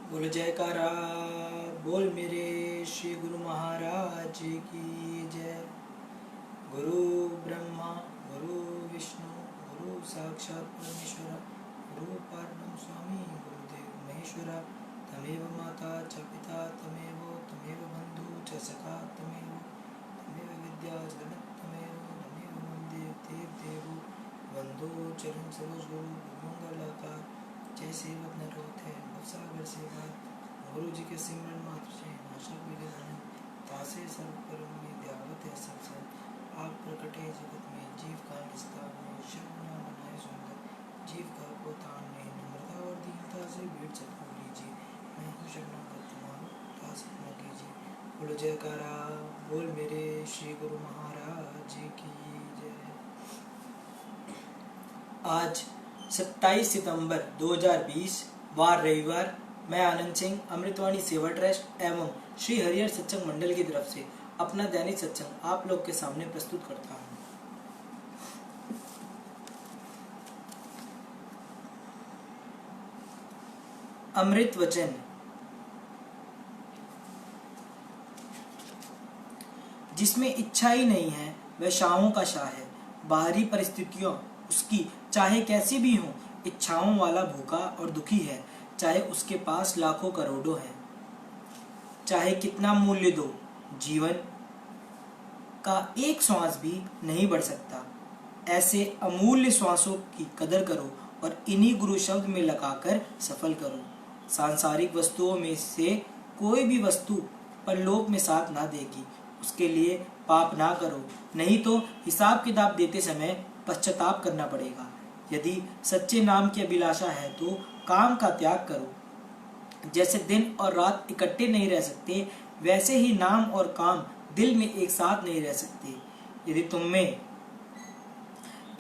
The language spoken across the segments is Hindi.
बोल जयकारा बोल मेरे श्री गुरु महाराज की जय। गुरु ब्रह्मा गुरु विष्णु गुरु साक्षात् परमेश्वर गुरु पारणम स्वामी गुरुदेव महेश्वर तमेव माता च पिता तमेव बंधु च सखा तमेव विद्या जगत तमेव वंदे देव देवो बंधु चरण सरोज गुरु मंगलाकार जय सेवक न रोत है सागर से गुरु जी के सिमरन मात्र से नाशक विघ्न तासे सर्व कर्म में ध्यावत है सब सब आप प्रकटे जगत में जीव का निस्तार में शर्म न बनाए सुंदर जीव का को ताड़ने नम्रता और दीनता से भेंट सबको लीजिए मैं हूँ शरणागत तुम्हारा दास न कीजिए। बोलो जयकारा बोल मेरे श्री गुरु महाराज की जय। आज 27 सितंबर 2020 वार रविवार। मैं आनंद सिंह अमृतवाणी सेवा ट्रस्ट एवं श्री हरिहर सत्संग मंडल की तरफ से अपना दैनिक सत्संग आप लोग के सामने प्रस्तुत करता हूँ। अमृत वचन। जिसमें इच्छा ही नहीं है वह शाहों का शाह है। बाहरी परिस्थितियों उसकी चाहे कैसी भी हो, इच्छाओं वाला भूखा और दुखी है, चाहे उसके पास लाखों करोड़ों है। चाहे कितना मूल्य दो, जीवन का एक श्वास भी नहीं बढ़ सकता। ऐसे अमूल्य श्वासों की कदर करो और इन्हीं गुरु शब्द में लगाकर सफल करो। सांसारिक वस्तुओं में से कोई भी वस्तु परलोक में साथ ना देगी। उसके लिए पाप ना करो, नहीं तो हिसाब किताब देते समय पश्चाताप करना पड़ेगा। यदि सच्चे नाम की अभिलाषा है तो काम का त्याग करो। जैसे दिन और रात इकट्ठे नहीं रह सकते, वैसे ही नाम और काम दिल में एक साथ नहीं रह सकते। यदि तुम में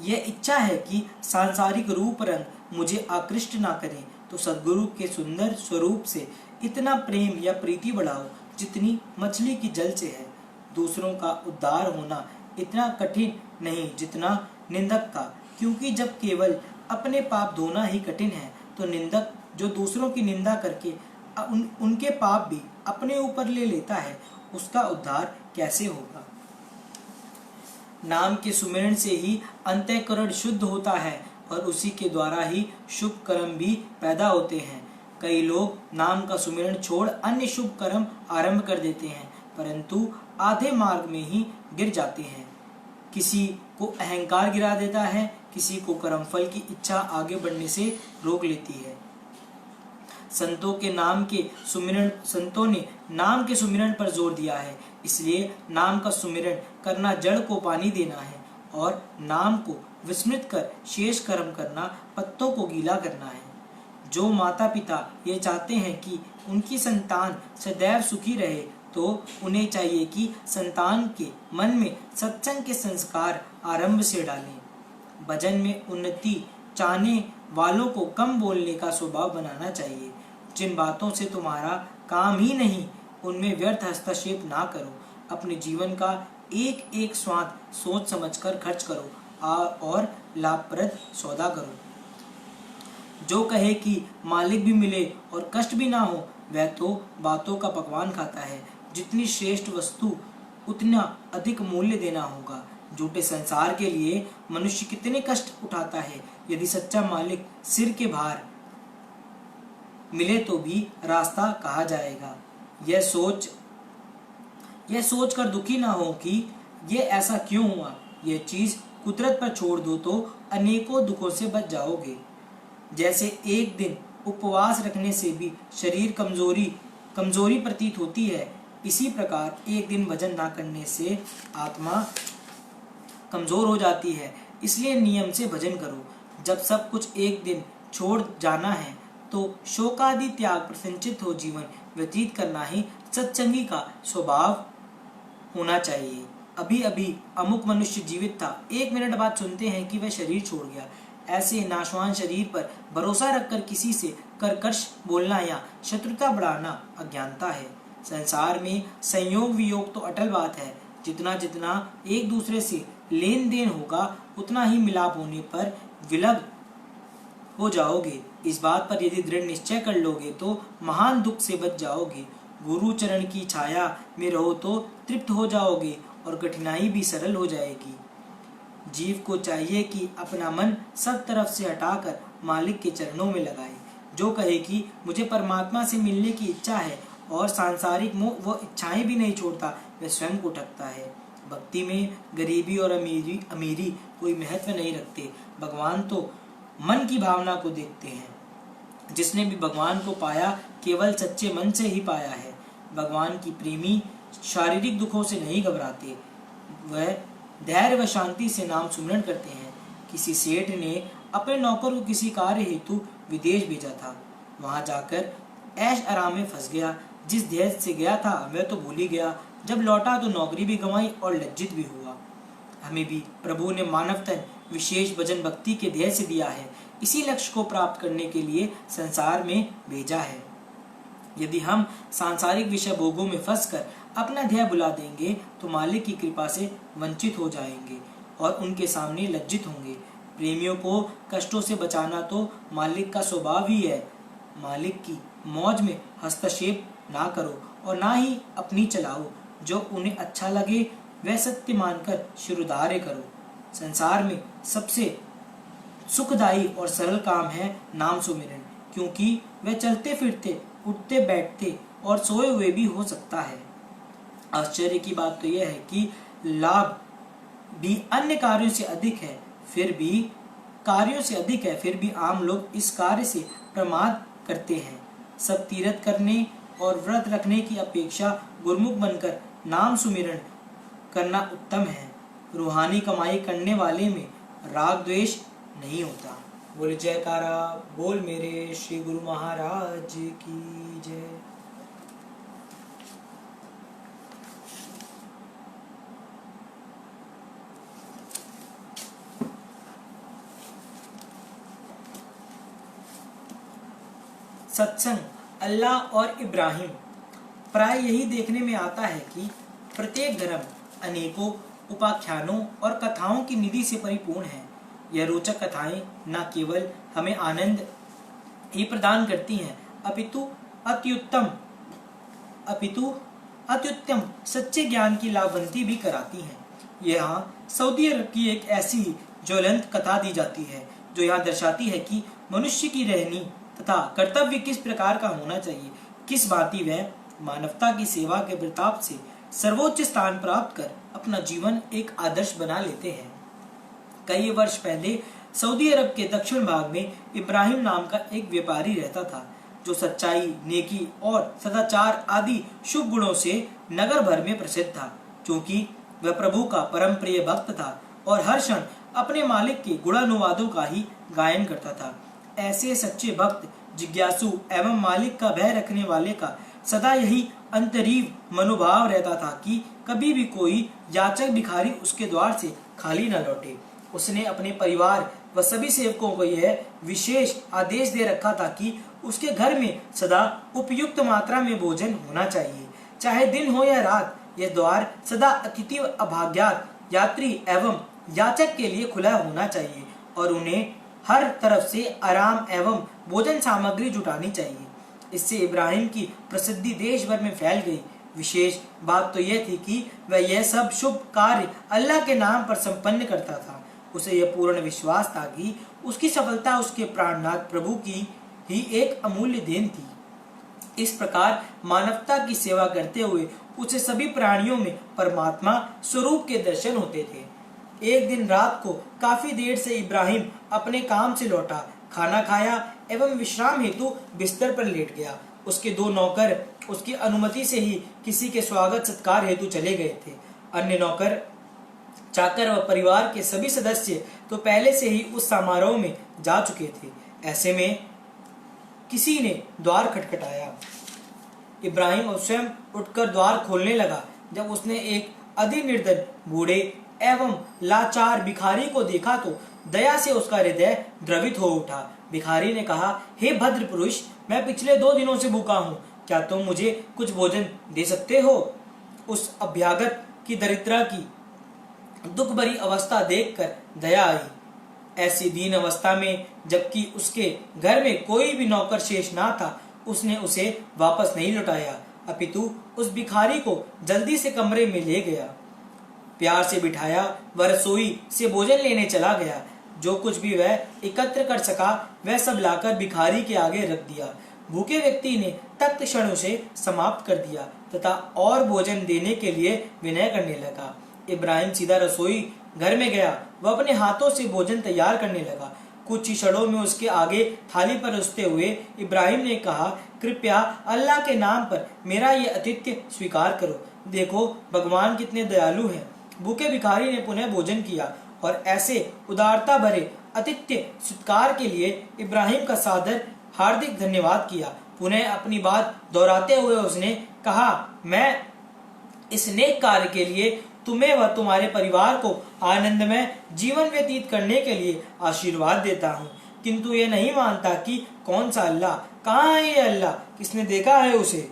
यह इच्छा है कि सांसारिक रूप रंग मुझे आकृष्ट ना करें, तो सद्गुरु के सुंदर स्वरूप से इतना प्रेम या प्रीति बढ़ाओ जितनी मछली की जल से है। दूसरों का उद्धार होना इतना कठिन नहीं जितना निंदक का, क्योंकि जब केवल अपने पाप धोना ही कठिन है तो निंदक जो दूसरों की निंदा करके उनके पाप भी अपने ऊपर ले लेता है, उसका उद्धार कैसे होगा। नाम के सुमिरन से ही अंतःकरण शुद्ध होता है और उसी के द्वारा ही शुभ कर्म भी पैदा होते हैं। कई लोग नाम का सुमिरन छोड़ अन्य शुभ कर्म आरंभ कर देते हैं, परंतु आधे मार्ग में ही गिर जाते हैं। किसी को अहंकार गिरा देता है, किसी को कर्मफल की इच्छा आगे बढ़ने से रोक लेती है। संतों ने नाम के सुमिरन पर जोर दिया है, इसलिए नाम का सुमिरन करना जड़ को पानी देना है और नाम को विस्मृत कर शेष कर्म करना पत्तों को गीला करना है। जो माता पिता ये चाहते हैं कि उनकी संतान सदैव सुखी रहे, तो उन्हें चाहिए कि संतान के मन में सत्संग के संस्कार आरंभ से डालें। भजन में उन्नति चाहने वालों को कम बोलने का स्वभाव बनाना चाहिए। जिन बातों से तुम्हारा काम ही नहीं, उनमें व्यर्थ हस्तक्षेप ना करो। अपने जीवन का एक एक स्वाद सोच समझकर खर्च करो और लाभप्रद सौदा करो। जो कहे कि मालिक भी मिले और कष्ट भी ना हो, वह तो बातों का पकवान खाता है। जितनी श्रेष्ठ वस्तु उतना अधिक मूल्य देना होगा। झूठे संसार के लिए मनुष्य कितने कष्ट उठाता है। यदि सच्चा मालिक सिर के भार मिले तो भी रास्ता कहा जाएगा। यह सोच कर दुखी ना हो कि ये ऐसा क्यों हुआ। यह चीज कुदरत पर छोड़ दो तो अनेकों दुखों से बच जाओगे। जैसे एक दिन उपवास रखने से भी शरीर कमजोरी प्रतीत होती है, इसी प्रकार एक दिन भजन ना करने से आत्मा कमजोर हो जाती है। इसलिए नियम से भजन करो। जब सब कुछ एक दिन छोड़ जाना है तो शोकादि त्याग प्रसन्नचित हो जीवन व्यतीत करना ही सत्संगी का स्वभाव होना चाहिए। अभी अभी अमुक मनुष्य जीवित था, 1 मिनट बाद सुनते हैं कि वह शरीर छोड़ गया। ऐसे नाशवान शरीर पर भरोसा रखकर किसी से कर्कश बोलना या शत्रुता बढ़ाना अज्ञानता है। संसार में संयोग वियोग तो अटल बात है। जितना जितना एक दूसरे से लेन देन होगा, उतना ही मिलाप होने पर विलग हो जाओगे। इस बात पर यदि दृढ़ निश्चय कर लोगे तो महान दुख से बच जाओगे। गुरु चरण की छाया में रहो तो तृप्त हो जाओगे और कठिनाई भी सरल हो जाएगी। जीव को चाहिए कि अपना मन सब तरफ से हटाकर मालिक के चरणों में लगाए। जो कहे कि मुझे परमात्मा से मिलने की इच्छा है और सांसारिक मोह वो इच्छाएं भी नहीं छोड़ता, वह स्वयं को ठगता है। भक्ति में गरीबी और अमीरी कोई महत्व नहीं रखते। भगवान तो मन की भावना को देखते हैं। जिसने भी भगवान को पाया केवल सच्चे मन से ही पाया है। भगवान की प्रेमी शारीरिक दुखों से नहीं घबराते, वह धैर्य व शांति से नाम सुमरण करते हैं। किसी सेठ ने अपने नौकर को किसी कार्य हेतु विदेश भेजा था। वहां जाकर ऐश आराम में फंस गया। जिस देश से गया था वह तो भूल ही गया। जब लौटा तो नौकरी भी गंवाई और लज्जित भी हुआ। हमें भी प्रभु ने मानव तन विशेष भजन भक्ति के ध्येय से दिया है। इसी लक्ष्य को प्राप्त करने के लिए संसार में भेजा है। यदि हम सांसारिक विषय भोगों में फंसकर अपना ध्येय भुला देंगे तो मालिक की कृपा से वंचित हो जाएंगे और उनके सामने लज्जित होंगे। प्रेमियों को कष्टों से बचाना तो मालिक का स्वभाव ही है। मालिक की मौज में हस्तक्षेप ना करो और ना ही अपनी चलाओ। जो उन्हें अच्छा लगे वह सत्य मानकर शिरोधार्य करो। संसार में सबसे सुखदायी और सरल काम है नाम सुमिरन, क्योंकि वह चलते फिरते, उठते बैठते और सोए हुए भी हो सकता है। आश्चर्य की बात तो यह है कि लाभ भी अन्य कार्यों से अधिक है, फिर भी आम लोग इस कार्य से प्रमाद करते हैं। सब तीर्थ करने और व्रत रखने की अपेक्षा गुरमुख बनकर नाम सुमिरन करना उत्तम है। रूहानी कमाई करने वाले में राग द्वेष नहीं होता। बोल जयकारा बोल मेरे श्री गुरु महाराज की जय। सत्संग, अल्लाह और इब्राहिम। प्राय यही देखने में आता है कि प्रत्येक धर्म अनेकों उपाख्यानों और कथाओं की निधि से परिपूर्ण है। यह रोचक कथाएं न केवल हमें आनंद ही प्रदान करती हैं, अपितु अत्युत्तम सच्चे ज्ञान की लाभवंती भी कराती हैं। यहाँ सऊदी अरब की एक ऐसी ज्वलंत कथा दी जाती है जो यहाँ दर्शाती है कि मनुष्य की रहनी तथा कर्तव्य किस प्रकार का होना चाहिए। किस भांति वह मानवता की सेवा के प्रताप से सर्वोच्च स्थान प्राप्त कर अपना जीवन एक आदर्श बना लेते हैं। कई वर्ष पहले सऊदी अरब के दक्षिण भाग में इब्राहिम नाम का एक व्यापारी रहता था, जो सच्चाई, नेकी और सदाचार आदि शुभ गुणों से नगर भर में प्रसिद्ध था। क्योंकि वह प्रभु का परम प्रिय भक्त था और हर क्षण अपने मालिक के गुणानुवादों का ही गायन करता था। ऐसे सच्चे भक्त, जिज्ञासु एवं मालिक का भय रखने वाले का सदा यही अंतरीव मनोभाव रहता था कि कभी भी कोई याचक भिखारी उसके द्वार से खाली न लौटे। उसने अपने परिवार व सभी सेवकों को यह विशेष आदेश दे रखा था कि उसके घर में सदा उपयुक्त मात्रा में भोजन होना चाहिए, चाहे दिन हो या रात। यह द्वार सदा अतिथि, अभाग्यात, यात्री एवं याचक के लिए खुला होना चाहिए और उन्हें हर तरफ से आराम एवं भोजन सामग्री जुटानी चाहिए। इससे इब्राहिम की प्रसिद्धि देश भर में फैल गई। विशेष बात तो यह थी कि वह यह सब शुभ कार्य अल्लाह के नाम पर संपन्न करता था। उसे यह पूर्ण विश्वास था कि उसकी सफलता उसके प्राणनाथ प्रभु की ही एक अमूल्य देन थी। इस प्रकार मानवता की सेवा करते हुए उसे सभी प्राणियों में परमात्मा स्वरूप के दर्शन होते थे। एक दिन रात को काफी देर से इब्राहिम अपने काम से लौटा, खाना खाया एवं विश्राम हेतु बिस्तर पर लेट गया। उसके दो नौकर उसकी अनुमति से ही किसी के स्वागत सत्कार हेतु चले गए थे। अन्य नौकर, चाकर व परिवार के सभी सदस्य तो पहले से ही उस समारोह में जा चुके थे। ऐसे में किसी ने द्वार खटखटाया। इब्राहिम स्वयं उठकर द्वार खोलने लगा। जब उसने एक अति निर्धन, बूढ़े एवं लाचार भिखारी को देखा तो दया से उसका हृदय द्रवित हो उठा। भिखारी ने कहा, हे भद्र पुरुष, मैं पिछले 2 दिनों से भूखा हूँ, क्या तुम मुझे कुछ भोजन दे सकते हो? उस अभ्यागत की दरिद्रा की दुख भरी अवस्था देखकर दया आई। ऐसी दीन अवस्था में, जबकि उसके घर में कोई भी नौकर शेष ना था, उसने उसे वापस नहीं लौटाया, अपितु उस भिखारी को जल्दी से कमरे में ले गया, प्यार से बिठाया, वह रसोई से भोजन लेने चला गया। जो कुछ भी वह एकत्र कर सका वह सब लाकर भिखारी के आगे रख दिया। भूखे व्यक्ति ने तत्क्षण उसे समाप्त कर दिया तथा और भोजन देने के लिए विनय करने लगा। इब्राहिम सीधा रसोई घर में गया। वह अपने हाथों से भोजन तैयार करने लगा। कुछ ही क्षणों में उसके आगे थाली परोसते हुए इब्राहिम ने कहा, कृपया अल्लाह के नाम पर मेरा ये आतिथ्य स्वीकार करो। देखो भगवान कितने दयालु हैं। भूखे भिखारी ने पुनः भोजन किया और ऐसे उदारता भरे आतिथ्य सत्कार के लिए इब्राहिम का सादर हार्दिक धन्यवाद किया। पुनः अपनी बात दोहराते हुए उसने कहा, मैं इस नेक कार्य के लिए तुम्हें व तुम्हारे परिवार को आनंदमय जीवन व्यतीत करने के लिए आशीर्वाद देता हूँ, किंतु ये नहीं मानता कि कौन सा अल्लाह, कहाँ है ये अल्लाह, किसने देखा है उसे?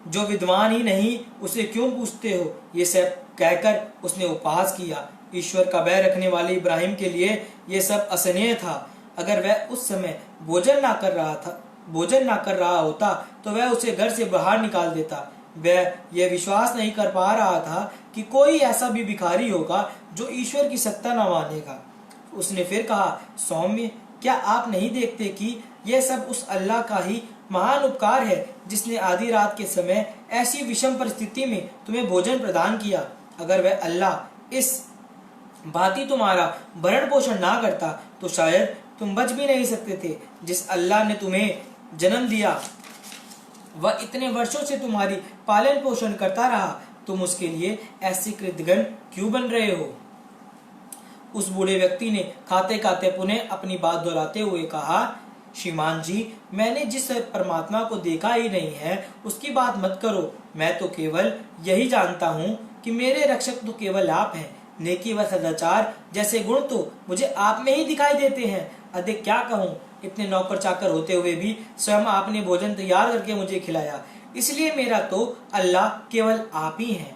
जो विद्वान ही नहीं उसे क्यों पूछते हो? ये सब कहकर उसने उपहास किया। ईश्वर का भय रखने वाले इब्राहिम के लिए यह सब असहनीय था। अगर वह उस समय भोजन ना कर रहा होता तो वह उसे घर से बाहर निकाल देता। वह यह विश्वास नहीं कर पा रहा था कि कोई ऐसा भी भिखारी होगा जो ईश्वर की सत्ता न मानेगा। उसने फिर कहा, सौम्य, क्या आप नहीं देखते कि यह सब उस अल्लाह का ही महान उपकार है जिसने आधी रात के समय ऐसी विषम परिस्थिति में तुम्हें भोजन प्रदान किया? अगर वह अल्लाह इस भांति तुम्हारा भरण पोषण ना करता तो शायद तुम बच भी नहीं सकते थे। जिस अल्लाह ने तुम्हें जन्म दिया वह इतने वर्षों से तुम्हारी पालन पोषण करता रहा, तुम उसके लिए ऐसे कृतघ्न क्यों बन रहे हो? उस बूढ़े व्यक्ति ने खाते खाते पुनः अपनी बात दोहराते हुए कहा, श्रीमान जी, मैंने जिस परमात्मा को देखा ही नहीं है उसकी बात मत करो। मैं तो केवल यही जानता हूँ कि मेरे रक्षक तो केवल आप हैं। नेकी व सदाचार जैसे गुण तो मुझे आप में ही दिखाई देते हैं। अधिक क्या कहूँ, इतने नौकर चाकर होते हुए भी स्वयं आपने भोजन तैयार करके मुझे खिलाया, इसलिए मेरा तो अल्लाह केवल आप ही हैं।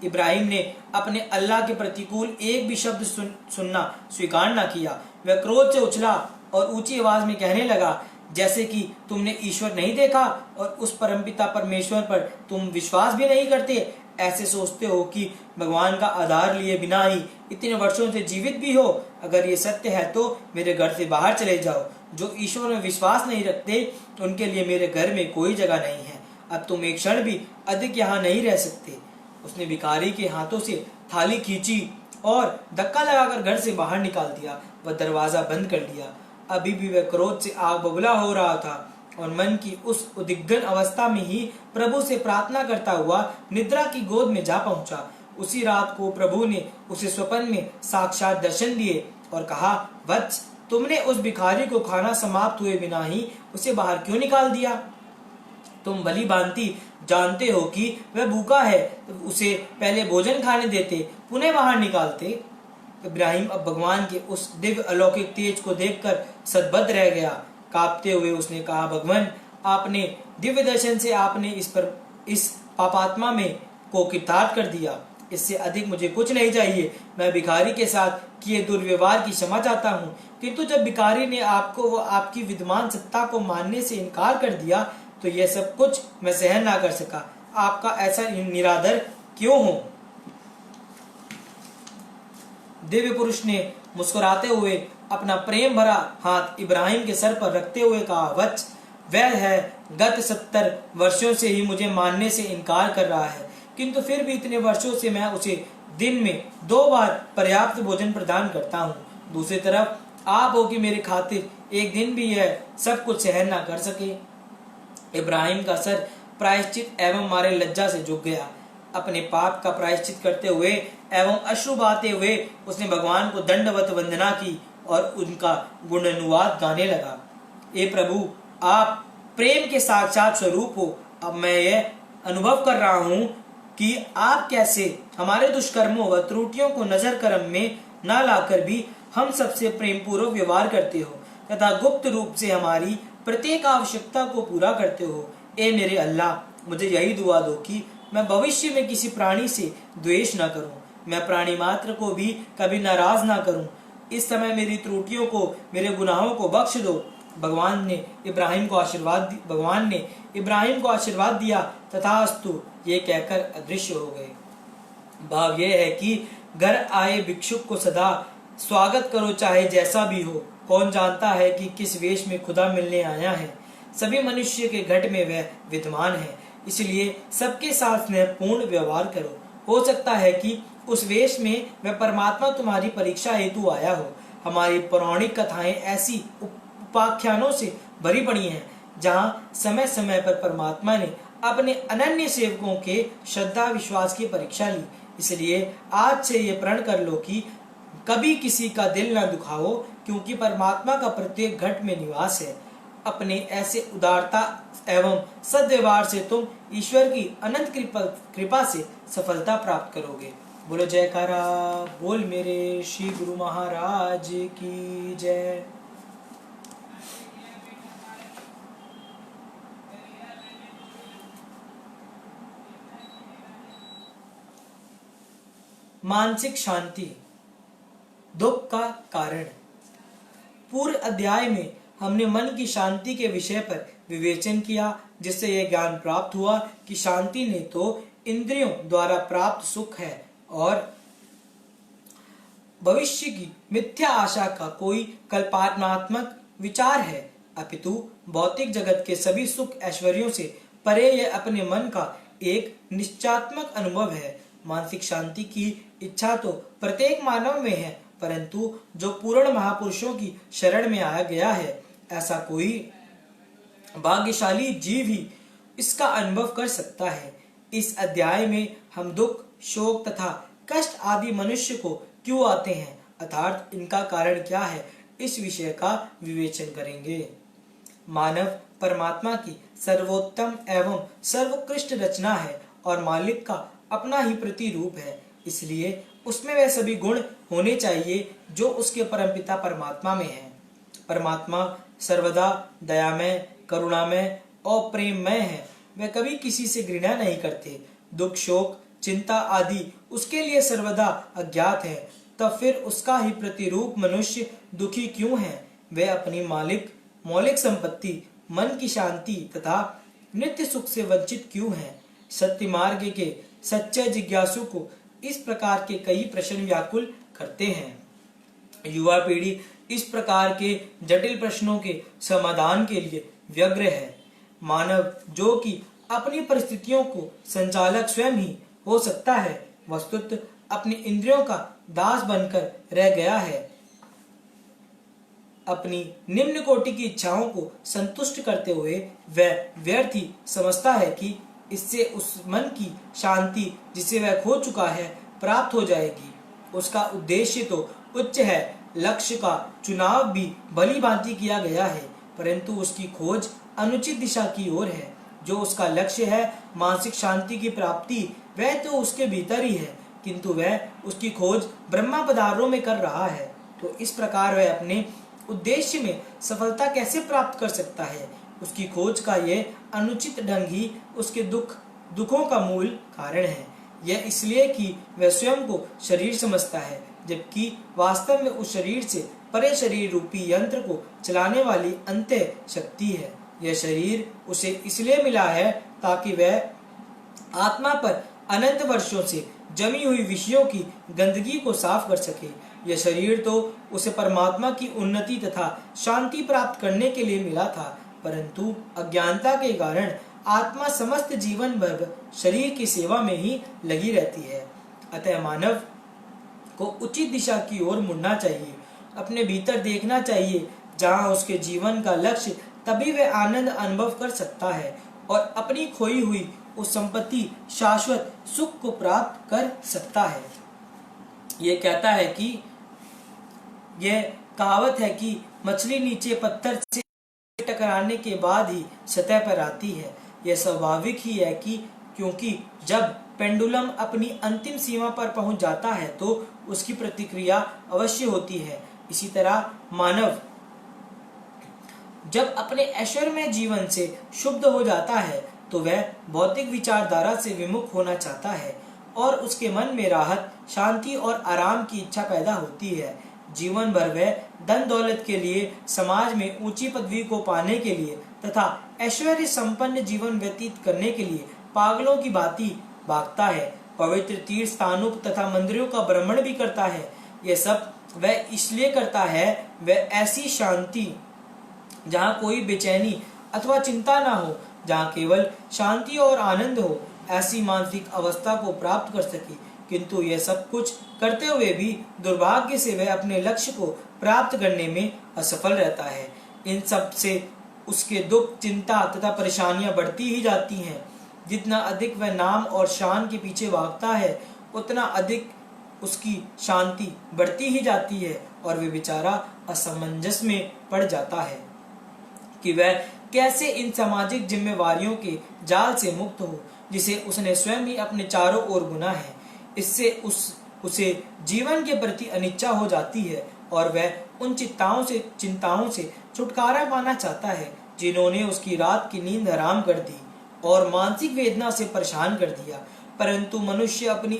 इब्राहिम ने अपने अल्लाह के प्रतिकूल एक भी शब्द सुनना स्वीकार न किया। वह क्रोध से उछला और ऊंची आवाज में कहने लगा, जैसे कि तुमने ईश्वर नहीं देखा और उस परमपिता परमेश्वर पर तुम विश्वास भी नहीं करते। ऐसे सोचते हो कि भगवान का आधार लिए बिना ही इतने वर्षों से जीवित भी हो। अगर ये सत्य है तो मेरे घर से बाहर चले जाओ। जो ईश्वर में विश्वास नहीं रखते उनके लिए मेरे घर में कोई जगह नहीं है। अब तुम एक क्षण भी अधिक यहाँ नहीं रह सकते। उसने भिखारी के हाथों से थाली खींची और धक्का लगाकर घर से बाहर निकाल दिया। वह दरवाजा बंद कर दिया। अभी भी वह क्रोध से आग बबूला हो रहा था और मन की उस उद्विग्न अवस्था में ही प्रभु से प्रार्थना करता हुआ निद्रा की गोद में जा पहुंचा। उसी रात को प्रभु ने उसे स्वप्न में साक्षात दर्शन दिए और कहा, वत्स, तुमने उस भिखारी को खाना समाप्त हुए बिना ही उसे बाहर क्यों निकाल दिया? तुम भली भांति जानते हो कि वह भूखा है, उसे पहले भोजन खाने देते, पुनः बाहर निकालते। इब्राहिम अब भगवान के उस दिव्य अलौकिक तेज को देखकर सदबद्ध रह गया। कांपते हुए उसने कहा, भगवान, आपने दिव्य दर्शन से आपने इस पापात्मा में को कृतार्थ कर दिया। इससे अधिक मुझे कुछ नहीं चाहिए। मैं भिखारी के साथ किए दुर्व्यवहार की क्षमा चाहता हूँ, किंतु जब भिखारी ने आपको आपकी विद्यमान सत्ता को मानने से इनकार कर दिया तो यह सब कुछ मैं सहन ना कर सका। आपका ऐसा निरादर क्यों हो? दिव्य पुरुष ने मुस्कुराते हुए अपना प्रेम भरा हाथ इब्राहिम के सर पर रखते हुए कहा, वत्स, वह है गत 70 वर्षों से ही मुझे मानने से इनकार कर रहा है, किंतु फिर भी इतने वर्षों से मैं उसे दिन में 2 बार पर्याप्त भोजन प्रदान करता हूँ। दूसरी तरफ आप हो कि मेरे खातिर एक दिन भी यह सब कुछ सहन ना कर सके। इब्राहिम का सर प्रायश्चित एवं मारे लज्जा से झुक गया। अपने पाप का प्रायश्चित करते हुए एवं अश्रु बहाते हुए उसने भगवान को दंडवत वंदना की और उनका गुणानुवाद गाने लगा। हे प्रभु, आप प्रेम के साक्षात स्वरूप हो। अब मैं यह अनुभव कर रहा हूँ कि आप कैसे हमारे दुष्कर्मों व त्रुटियों को नजर करम में न लाकर भी हम सबसे प्रेम पूर्वक व्यवहार करते हो तथा गुप्त रूप से हमारी प्रत्येक आवश्यकता को पूरा करते हो। ए मेरे अल्लाह, मुझे यही दुआ दो कि मैं भविष्य में किसी प्राणी से द्वेष न करूं। मैं प्राणी मात्र को भी कभी नाराज ना करूं। इस समय मेरी त्रुटियों को, मेरे गुनाहों को बख्श दो। भगवान ने इब्राहिम को आशीर्वाद दिया। तथास्तु ये कहकर अदृश्य हो गए। भाव यह है कि घर आए भिक्षुक को सदा स्वागत करो, चाहे जैसा भी हो। कौन जानता है कि किस वेश में खुदा मिलने आया है। सभी मनुष्य के घट में वह विद्यमान है, इसलिए सबके साथ स्नेहपूर्ण व्यवहार करो। हो सकता है कि उस वेश में वह परमात्मा तुम्हारी परीक्षा हेतु आया हो। हमारी पौराणिक कथाएं ऐसी उपाख्यानों से भरी पड़ी हैं, जहाँ समय समय पर परमात्मा ने अपने अनन्य सेवकों के श्रद्धा विश्वास की परीक्षा ली। इसलिए आज से ये प्रण कर लो कि कभी किसी का दिल न दुखाओ, क्योंकि परमात्मा का प्रत्येक घट में निवास है। अपने ऐसे उदारता एवं सद्व्यवहार से तुम ईश्वर की अनंत कृपा से सफलता प्राप्त करोगे। बोलो जयकारा बोल मेरे श्री गुरु महाराज की जय। मानसिक शांति दुख का कारण। पूर्व अध्याय में हमने मन की शांति के विषय पर विवेचन किया, जिससे यह ज्ञान प्राप्त हुआ कि शांति ने तो इंद्रियों द्वारा प्राप्त सुख है और भविष्य की मिथ्या आशा का कोई कल्पनात्मक विचार है, अपितु भौतिक जगत के सभी सुख ऐश्वर्यों से परे यह अपने मन का एक निश्चयात्मक अनुभव है। मानसिक शांति की इच्छा तो प्रत्येक मानव में है, परंतु जो पूर्ण महापुरुषों की शरण में आया गया है, ऐसा कोई भाग्यशाली जीव ही इसका अनुभव कर सकता है। इस अध्याय में हम दुख, शोक तथा कष्ट आदि मनुष्य को क्यों आते हैं, अर्थात इनका कारण क्या है, इस विषय का विवेचन करेंगे। मानव परमात्मा की सर्वोत्तम एवं सर्वोत्कृष्ट रचना है और मालिक का अपना ही प्रतिरूप है, इसलिए उसमें वह सभी गुण होने चाहिए जो उसके परमपिता परमात्मा में है। परमात्मा सर्वदा दयामय, करुणामय और प्रेममय है। वे कभी किसी से घृणा नहीं करते। दुख, शोक, चिंता आदि उसके लिए सर्वदा अज्ञात है, तब फिर उसका ही प्रतिरूप मनुष्य दुखी क्यों है। वे अपनी मौलिक संपत्ति मन की शांति तथा नित्य सुख से वंचित क्यों है। सत्य मार्ग के सच्चे जिज्ञासु को इस प्रकार के कई प्रश्न व्याकुल करते हैं। युवा पीढ़ी इस प्रकार के जटिल प्रश्नों के समाधान के लिए व्यग्र है। मानव जो कि अपनी परिस्थितियों को संचालक स्वयं ही हो सकता है, वस्तुतः अपनी इंद्रियों का दास बनकर रह गया है। अपनी निम्न कोटि की इच्छाओं को संतुष्ट करते हुए वह व्यर्थ ही समझता है कि इससे उस मन की शांति जिसे वह खो चुका है प्राप्त हो जाएगी। उसका उद्देश्य तो उच्च है, लक्ष्य का चुनाव भी भली भांति किया गया है, परंतु उसकी खोज अनुचित दिशा की ओर है। जो उसका लक्ष्य है मानसिक शांति की प्राप्ति, वह तो उसके भीतर ही है, किंतु वह उसकी खोज ब्रह्मा पदार्थों में कर रहा है। तो इस प्रकार वह अपने उद्देश्य में सफलता कैसे प्राप्त कर सकता है। उसकी खोज का यह अनुचित ढंग ही उसके दुखों का मूल कारण है। यह इसलिए कि वह स्वयं को शरीर समझता है, जबकि वास्तव में उस शरीर से परे शरीर रूपी यंत्र को चलाने वाली अंतः शक्ति है। यह शरीर उसे इसलिए मिला है ताकि वह आत्मा पर अनंत वर्षों से जमी हुई विषयों की गंदगी को साफ कर सके। यह शरीर तो उसे परमात्मा की उन्नति तथा शांति प्राप्त करने के लिए मिला था, परंतु अज्ञानता के कारण आत्मा समस्त जीवन भर शरीर की सेवा में ही लगी रहती है। अतः मानव को उचित दिशा की ओर मुड़ना चाहिए, अपने भीतर देखना चाहिए, जहाँ उसके जीवन का लक्ष्य, तभी वह आनंद अनुभव कर सकता है और अपनी खोई हुई उस संपत्ति शाश्वत सुख को प्राप्त कर सकता है। यह कहता है कि यह कहावत है कि मछली नीचे पत्थर से टकराने के बाद ही सतह पर आती है। यह स्वाभाविक ही है कि क्योंकि जब पेंडुलम अपनी अंतिम सीमा पर पहुंच जाता है तो उसकी प्रतिक्रिया अवश्य होती है। इसी तरह मानव जब अपने ऐश्वर्यमय जीवन से शुद्ध हो जाता है तो वह भौतिक विचारधारा से विमुख होना चाहता है और उसके मन में राहत, शांति और आराम की इच्छा पैदा होती है। जीवन भर वह धन दौलत के लिए, समाज में ऊंची पदवी को पाने के लिए तथा ऐश्वर्य संपन्न जीवन व्यतीत करने के लिए पागलों की भांति भागता है। पवित्र तीर्थ स्थानों तथा मंदिरों का भ्रमण भी करता है। यह सब वह इसलिए करता है, वह ऐसी शांति जहाँ कोई बेचैनी अथवा चिंता ना हो, जहाँ केवल शांति और आनंद हो, ऐसी मानसिक अवस्था को प्राप्त कर सके। किंतु यह सब कुछ करते हुए भी दुर्भाग्य से वह अपने लक्ष्य को प्राप्त करने में असफल रहता है। इन सब से उसके दुख, चिंता तथा परेशानियां बढ़ती ही जाती हैं। जितना अधिक वह नाम और शान के पीछे भागता है, उतना अधिक उसकी शांति बढ़ती ही जाती है और वह बेचारा असमंजस में पड़ जाता है कि वह कैसे इन सामाजिक जिम्मेवारियों के जाल से मुक्त हो, जिसे उसने स्वयं ही अपने चारों ओर बुना है। इससे उसे जीवन के प्रति अनिच्छा हो जाती है और वह उन चिंताओं से छुटकारा पाना चाहता है जिन्होंने उसकी रात की नींद हराम कर दी और मानसिक वेदना से परेशान कर दिया। परंतु मनुष्य अपनी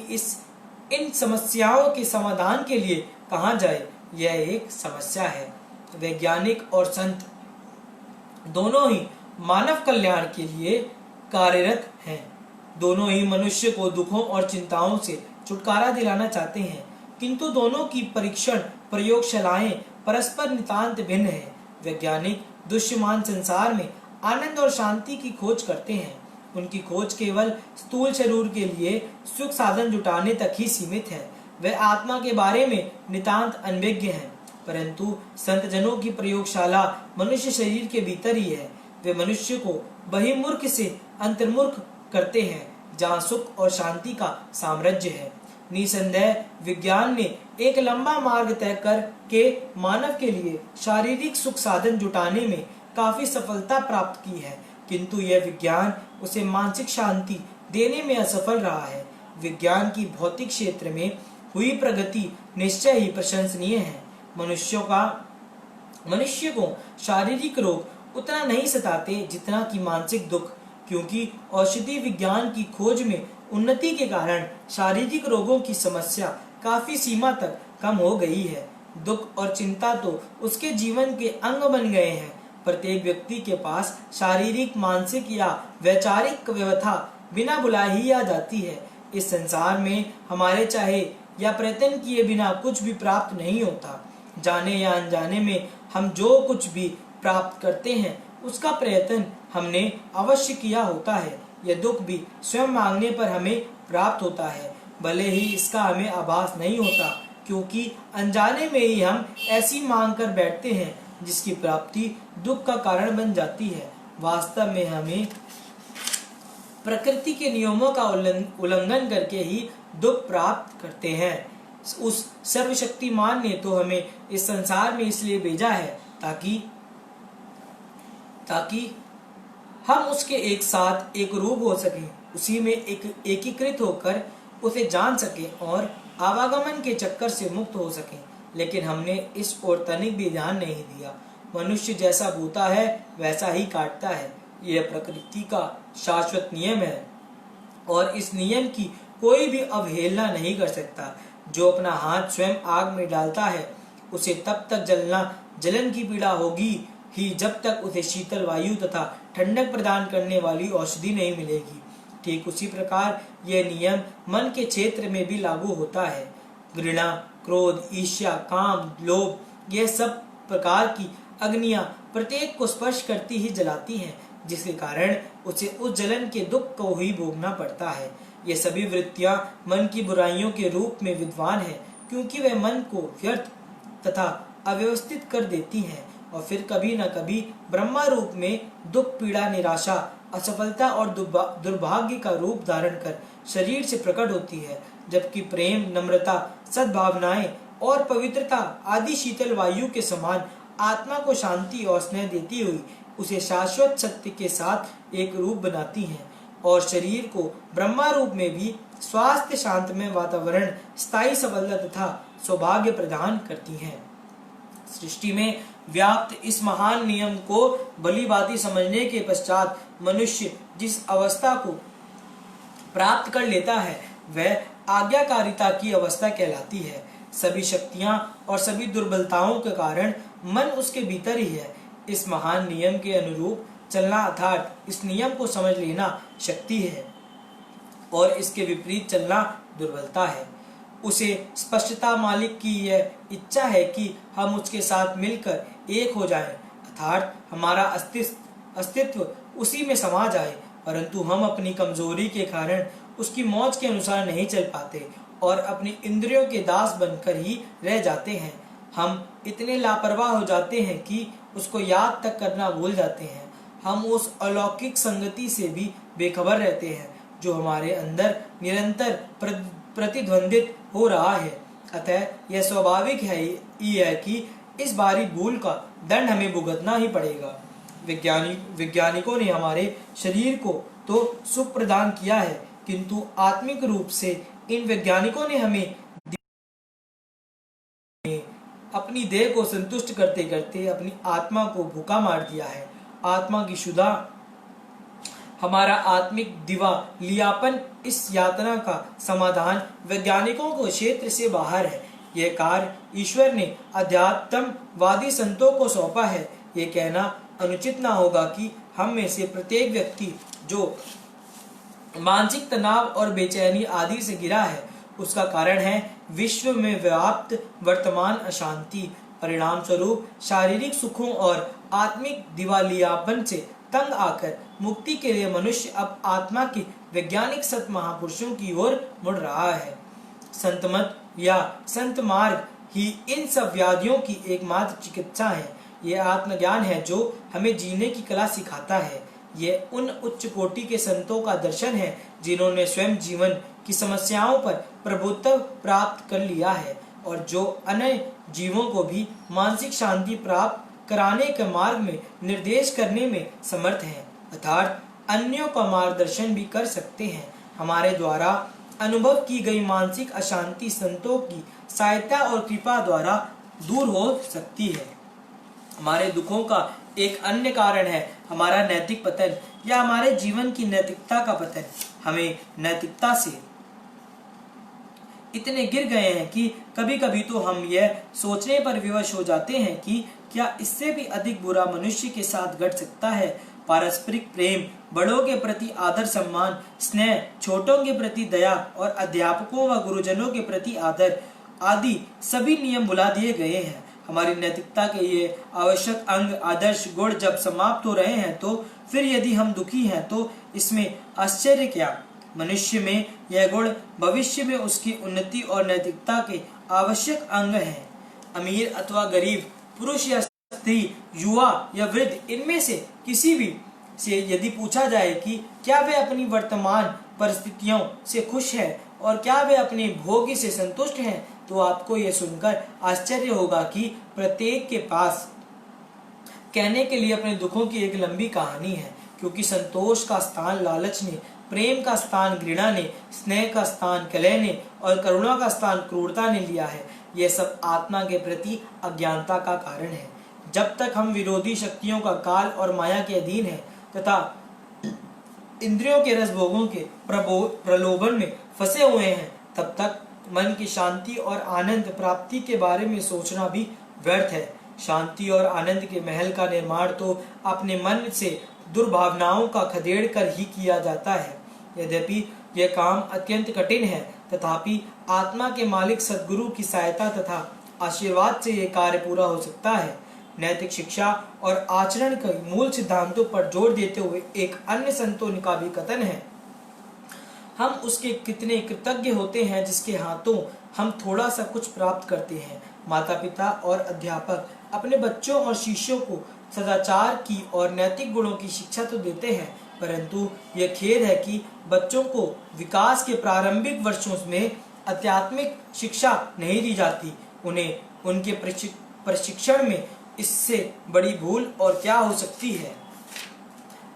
इन समस्याओं के समाधान के लिए कहाँ जाए, यह एक समस्या है। वैज्ञानिक और संत दोनों ही मानव कल्याण के लिए कार्यरत हैं। दोनों ही मनुष्य को दुखों और चिंताओं से छुटकारा दिलाना चाहते हैं, किंतु दोनों की परीक्षण प्रयोगशालाएं परस्पर नितांत भिन्न है। वैज्ञानिक दृश्यमान संसार में आनंद और शांति की खोज करते हैं। उनकी खोज केवल स्थूल शरीर के लिए सुख साधन जुटाने तक ही सीमित है। वे आत्मा के बारे में नितांत अनभिज्ञ हैं। परंतु संत जनों की प्रयोगशाला मनुष्य शरीर के भीतर ही है। वे मनुष्य को बहिर्मुख से अंतर्मुख करते हैं, जहाँ सुख और शांति का साम्राज्य है। निसंदेह विज्ञान ने एक लंबा मार्ग तय कर के मानव के लिए शारीरिक सुख साधन जुटाने में काफी सफलता प्राप्त की है, किंतु यह विज्ञान उसे मानसिक शांति देने में असफल रहा है। विज्ञान की भौतिक क्षेत्र में हुई प्रगति निश्चय ही प्रशंसनीय है। मनुष्य को शारीरिक रोग उतना नहीं सताते जितना कि मानसिक दुख, क्योंकि औषधि विज्ञान की खोज में उन्नति के कारण शारीरिक रोगों की समस्या काफी सीमा तक कम हो गई है। दुख और चिंता तो उसके जीवन के अंग बन गए हैं। प्रत्येक व्यक्ति के पास शारीरिक, मानसिक या वैचारिक व्यथा बिना बुलाए ही आ जाती है। इस संसार में हमारे चाहे या प्रयत्न किए बिना कुछ भी प्राप्त नहीं होता। जाने या अनजाने में हम जो कुछ भी प्राप्त करते हैं, उसका प्रयत्न हमने अवश्य किया होता है। यह दुख भी स्वयं मांगने पर हमें प्राप्त होता है, भले ही इसका हमें आभास नहीं होता, क्योंकि अनजाने में ही हम ऐसी मांग कर बैठते हैं जिसकी प्राप्ति दुख का कारण बन जाती है। वास्तव में हमें प्रकृति के नियमों का उल्लंघन करके ही दुख प्राप्त करते हैं। उस सर्वशक्तिमान ने तो हमें इस संसार में इसलिए भेजा है ताकि हम उसके एक साथ एक रूप हो सकें, उसी में एकीकृत होकर उसे जान सकें और आवागमन के चक्कर से मुक्त हो सकें। लेकिन हमने इस ओर तनिक भी ध्यान नहीं दिया। मनुष्य जैसा बोता है वैसा ही काटता है। यह प्रकृति का शाश्वत नियम है और इस नियम की कोई भी अवहेलना नहीं कर सकता। जो अपना हाथ स्वयं आग में डालता है, उसे तब तक जलन की पीड़ा होगी ही जब तक उसे शीतल वायु तथा ठंडक प्रदान करने वाली औषधि नहीं मिलेगी। ठीक उसी प्रकार यह नियम मन के क्षेत्र में भी लागू होता है। घृणा, क्रोध, ईर्ष्या, काम, लोभ, यह सब प्रकार की अग्नियां प्रत्येक को स्पर्श करती ही जलाती हैं, जिसके कारण उसे उस जलन के दुख को ही भोगना पड़ता है। ये सभी वृत्तियां मन की बुराइयों के रूप में विद्वान है, क्योंकि वह मन को व्यर्थ तथा अव्यवस्थित कर देती हैं और फिर कभी न कभी ब्रह्मा रूप में दुख, पीड़ा, निराशा, असफलता और दुर्भाग्य का रूप धारण कर शरीर से प्रकट होती है। जबकि प्रेम, नम्रता, सद्भावनाएं और पवित्रता आदि शीतल वायु के समान आत्मा को शांति और स्नेह देती हुई उसे शाश्वत सत्य के साथ एक रूप बनाती हैं और शरीर को ब्रह्मा रूप में भी स्वास्थ्य, शांतमय वातावरण, स्थायी सफलता तथा सौभाग्य प्रदान करती हैं। सृष्टि में व्याप्त इस महान नियम को भलीभांति समझने के पश्चात मनुष्य जिस अवस्था को प्राप्त कर लेता है, वह आज्ञाकारिता की अवस्था कहलाती है। सभी शक्तियां और सभी दुर्बलताओं के कारण मन उसके भीतर ही है। इस महान नियम के अनुरूप चलना अर्थात इस नियम को समझ लेना शक्ति है और इसके विपरीत चलना दुर्बलता है। उसे स्पष्टता मालिक की यह इच्छा है कि हम उसके साथ मिलकर एक हो जाएं, अर्थात हमारा अस्तित्व उसी में समा जाए, परंतु हम अपनी कमजोरी के कारण उसकी मौज के अनुसार नहीं चल पाते और अपनी इंद्रियों के दास बनकर ही रह जाते हैं। हम इतने लापरवाह हो जाते हैं कि उसको याद तक करना भूल जाते हैं। हम उस अलौकिक संगति से भी बेखबर रहते हैं जो हमारे अंदर निरंतर प्रतिध्वंदित हो रहा है। अतः यह स्वाभाविक है कि इस बारी भूल का दंड हमें भुगतना ही पड़ेगा। वैज्ञानिकों ने हमारे शरीर को तो सुख प्रदान किया है, किंतु आत्मिक रूप से इन वैज्ञानिकों ने हमें अपनी देह को संतुष्ट करते करते अपनी आत्मा को भूखा मार दिया है। आत्मा की क्षुधा हमारा आत्मिक दिवालियापन, इस यातना का समाधान वैज्ञानिकों को क्षेत्र से बाहर है। यह कार्य ईश्वर ने अध्यात्मवादी संतों को सौंपा है। यह कहना अनुचित ना होगा कि हम में से प्रत्येक व्यक्ति जो मानसिक तनाव और बेचैनी आदि से घिरा है, उसका कारण है विश्व में व्याप्त वर्तमान अशांति। परिणाम स्वरूप शारीरिक सुखों और आत्मिक दिवालियापन से तंग आकर मुक्ति के लिए मनुष्य अब आत्मा के वैज्ञानिक सत महापुरुषों की ओर मुड़ रहा है। संत मत या संत मार्ग ही इन सब व्याधियों की एकमात्र चिकित्सा है। यह आत्मज्ञान है जो हमें जीने की कला सिखाता है। यह उन उच्च कोटि के संतों का दर्शन है जिन्होंने स्वयं जीवन की समस्याओं पर प्रभुत्व प्राप्त कर लिया है और जो अन्य जीवों को भी मानसिक शांति प्राप्त कराने के मार्ग में निर्देश करने में समर्थ हैं, अर्थात अन्यों का मार्गदर्शन भी कर सकते हैं। हमारे द्वारा अनुभव की गई मानसिक अशांति संतों की सहायता और कृपा द्वारा दूर हो सकती है। हमारे दुखों का एक अन्य कारण है हमारा नैतिक पतन या हमारे जीवन की नैतिकता का पतन। हमें नैतिकता से इतने गिर गए हैं कि कभी कभी तो हम यह सोचने पर विवश हो जाते हैं कि क्या इससे भी अधिक बुरा मनुष्य के साथ घट सकता है। पारस्परिक प्रेम, बड़ों के प्रति आदर सम्मान, स्नेह, छोटों के प्रति दया और अध्यापकों व गुरुजनों के प्रति आदर आदि सभी नियम बुला दिए गए हैं। हमारी नैतिकता के ये आवश्यक अंग आदर्श गुण जब समाप्त हो रहे हैं तो फिर यदि हम दुखी हैं तो इसमें आश्चर्य क्या। मनुष्य में यह गुण भविष्य में उसकी उन्नति और नैतिकता के आवश्यक अंग हैं। अमीर अथवा गरीब, पुरुष या स्त्री, युवा या वृद्ध, इनमें से किसी भी से यदि पूछा जाए कि क्या वे अपनी वर्तमान परिस्थितियों से खुश हैं और क्या वे अपने भोग से संतुष्ट हैं, तो आपको यह सुनकर आश्चर्य होगा कि प्रत्येक के पास कहने के लिए अपने दुखों की एक लंबी कहानी है। क्योंकि संतोष का स्थान लालच ने, प्रेम का स्थान घृणा ने, स्नेह का स्थान कलह ने और करुणा का स्थान क्रूरता ने लिया है। यह सब आत्मा के प्रति अज्ञानता का कारण है। जब तक हम विरोधी शक्तियों का काल और माया के अधीन है तथा इंद्रियों के रसभोगों के प्रलोभन में फंसे हुए हैं, तब तक मन की शांति और आनंद प्राप्ति के बारे में सोचना भी व्यर्थ है। शांति और आनंद के महल का निर्माण तो अपने मन से दुर्भावनाओं का खदेड़ कर ही किया जाता है। यद्यपि यह काम अत्यंत कठिन है, तथापि आत्मा के मालिक सद्गुरु की सहायता तथा आशीर्वाद से यह कार्य पूरा हो सकता है। नैतिक शिक्षा और आचरण के मूल सिद्धांतों पर जोर देते हुए एक अन्य संतों का भी कथन है, हम उसके कितने कृतज्ञ होते हैं जिसके हाथों हम थोड़ा सा कुछ प्राप्त करते हैं। माता पिता और अध्यापक अपने बच्चों और शिष्यों को सदाचार की और नैतिक गुणों की शिक्षा तो देते हैं, परंतु यह खेद है कि बच्चों को विकास के प्रारंभिक वर्षों में आध्यात्मिक शिक्षा नहीं दी जाती। उन्हें उनके प्रशिक्षण में इससे बड़ी भूल और क्या हो सकती है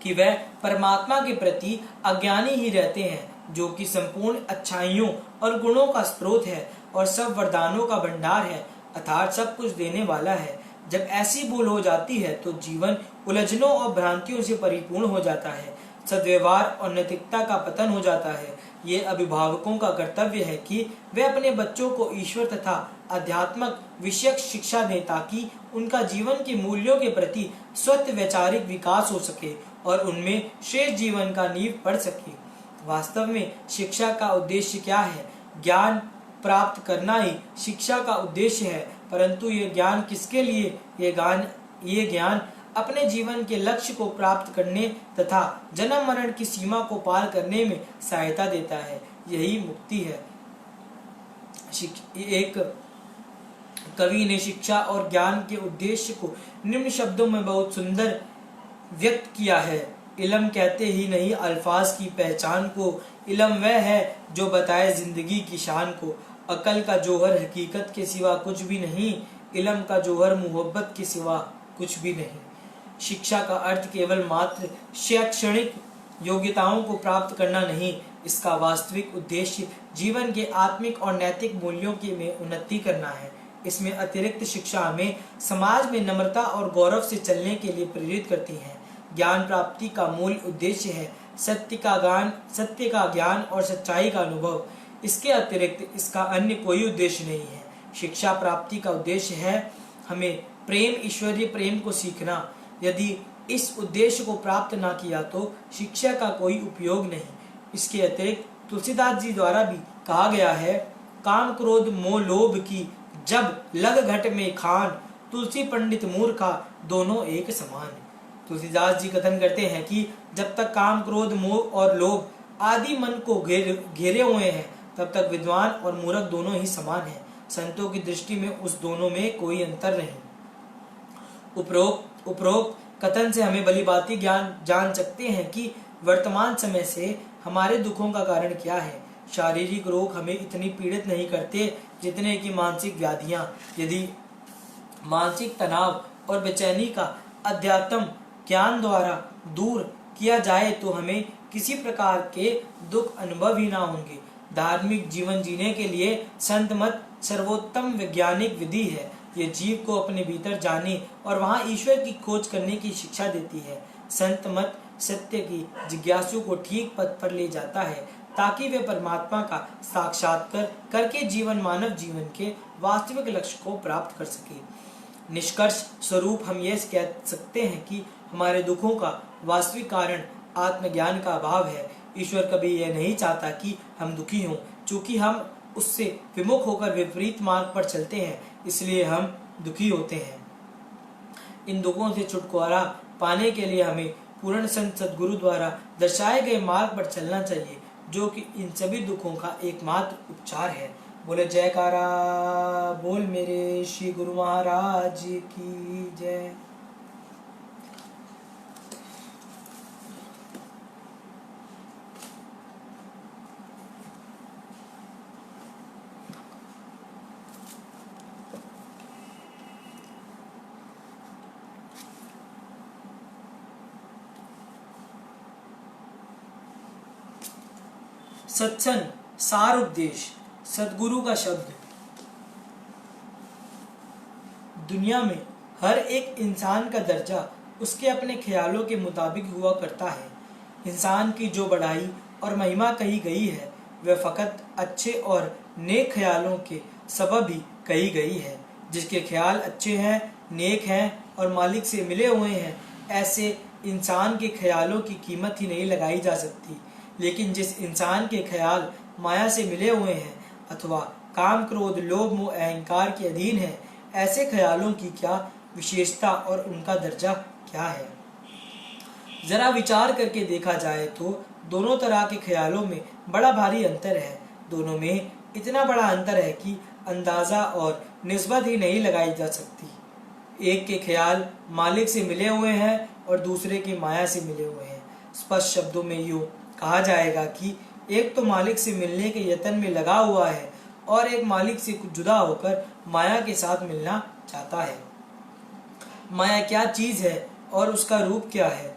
कि वह परमात्मा के प्रति अज्ञानी ही रहते हैं, जो कि संपूर्ण अच्छाइयों और गुणों का स्रोत है और सब वरदानों का भंडार है, अर्थात सब कुछ देने वाला है। जब ऐसी भूल हो जाती है तो जीवन उलझनों और भ्रांतियों से परिपूर्ण हो जाता है, सद्व्यवहार और नैतिकता का पतन हो जाता है। ये अभिभावकों का कर्तव्य है कि वे अपने बच्चों को ईश्वर तथा आध्यात्मिक विषयक शिक्षा दें ताकि उनका जीवन के मूल्यों के प्रति स्वतः वैचारिक विकास हो सके और उनमें श्रेष्ठ जीवन का नींव पड़ सके। वास्तव में शिक्षा का उद्देश्य क्या है? ज्ञान प्राप्त करना ही शिक्षा का उद्देश्य है, परंतु ये ज्ञान किसके लिए? ये ज्ञान अपने जीवन के लक्ष्य को प्राप्त करने तथा जन्म मरण की सीमा को पार करने में सहायता देता है। यही मुक्ति है। एक कवि ने शिक्षा और ज्ञान के उद्देश्य को निम्न शब्दों में बहुत सुंदर व्यक्त किया है। इल्म कहते ही नहीं अल्फाज की पहचान को, इल्म वह है जो बताए जिंदगी की शान को। अकल का जौहर हकीकत के सिवा कुछ भी नहीं, इल्म का जौहर मोहब्बत के सिवा कुछ भी नहीं। शिक्षा का अर्थ केवल मात्र शैक्षणिक योग्यताओं को प्राप्त करना नहीं, इसका वास्तविक उद्देश्य जीवन के आत्मिक और नैतिक मूल्यों की में उन्नति करना है। इसमें अतिरिक्त शिक्षा हमें समाज में नम्रता और गौरव से चलने के लिए प्रेरित करती है। ज्ञान प्राप्ति का मूल उद्देश्य है सत्य का ज्ञान और सच्चाई का अनुभव। इसके अतिरिक्त इसका अन्य कोई उद्देश्य नहीं है। शिक्षा प्राप्ति का उद्देश्य है हमें प्रेम, ईश्वरीय प्रेम को सीखना। यदि इस उद्देश्य को प्राप्त ना किया तो शिक्षा का कोई उपयोग नहीं। इसके अतिरिक्त तुलसीदास जी द्वारा भी कहा गया है, काम क्रोध मोह लोभ की जब लग घट में खान, तुलसी पंडित मूर्खा दोनों एक समान। तुलसीदास जी कथन करते हैं कि जब तक काम क्रोध मोह और लोभ आदि मन को घेरे हुए हैं तब तक विद्वान और मूर्ख दोनों ही समान हैं। संतों की दृष्टि में उस दोनों में कोई अंतर नहीं। उपरोक्त कथन से हमें भलीभांति जान सकते हैं कि वर्तमान समय से हमारे दुखों का कारण क्या है। शारीरिक रोग हमें इतनी पीड़ित नहीं करते जितने कि मानसिक व्याधियां। यदि मानसिक तनाव और बेचैनी का अध्यात्म ज्ञान द्वारा दूर किया जाए तो हमें किसी प्रकार के दुख अनुभव ही ना होंगे। धार्मिक जीवन जीने के लिए संत मत सर्वोत्तम वैज्ञानिक विधि है। ये जीव को अपने भीतर जाने और वहां ईश्वर की खोज करने की शिक्षा देती है। संत मत सत्य की जिज्ञासु को ठीक पथ पर ले जाता है ताकि वे परमात्मा का साक्षात्कार करके मानव जीवन के वास्तविक लक्ष्य को प्राप्त कर सके। निष्कर्ष स्वरूप हम ये कह सकते हैं कि हमारे दुखों का वास्तविक कारण आत्मज्ञान का अभाव है। ईश्वर कभी यह नहीं चाहता कि हम दुखी हों। चूंकि हम उससे विमुख होकर विपरीत मार्ग पर चलते हैं, इसलिए हम दुखी होते हैं। इन दुखों से छुटकारा पाने के लिए हमें पूर्ण संत सद्गुरु द्वारा दर्शाए गए मार्ग पर चलना चाहिए, जो कि इन सभी दुखों का एकमात्र उपचार है। बोले जयकारा बोल मेरे श्री गुरु महाराज की जय। सत्संग सार उपदेश सदगुरु का शब्द। दुनिया में हर एक इंसान का दर्जा उसके अपने ख्यालों के मुताबिक हुआ करता है। इंसान की जो बढ़ाई और महिमा कही गई है वह फकत अच्छे और नेक ख्यालों के सबब ही कही गई है। जिसके ख्याल अच्छे हैं, नेक हैं और मालिक से मिले हुए हैं, ऐसे इंसान के ख्यालों की कीमत ही नहीं लगाई जा सकती। लेकिन जिस इंसान के ख्याल माया से मिले हुए हैं अथवा काम क्रोध लोभ मोह अहंकार के अधीन है, ऐसे ख्यालों की क्या विशेषता और उनका दर्जा क्या है? जरा विचार करके देखा जाए तो दोनों तरह के ख्यालों में बड़ा भारी अंतर है। दोनों में इतना बड़ा अंतर है कि अंदाजा और निस्बत ही नहीं लगाई जा सकती। एक के ख्याल मालिक से मिले हुए हैं और दूसरे के माया से मिले हुए हैं। स्पष्ट शब्दों में यूं कहा जाएगा कि एक तो मालिक से मिलने के यत्न में लगा हुआ है और एक मालिक से जुदा होकर माया के साथ मिलना चाहता है। माया क्या चीज है और उसका रूप क्या है?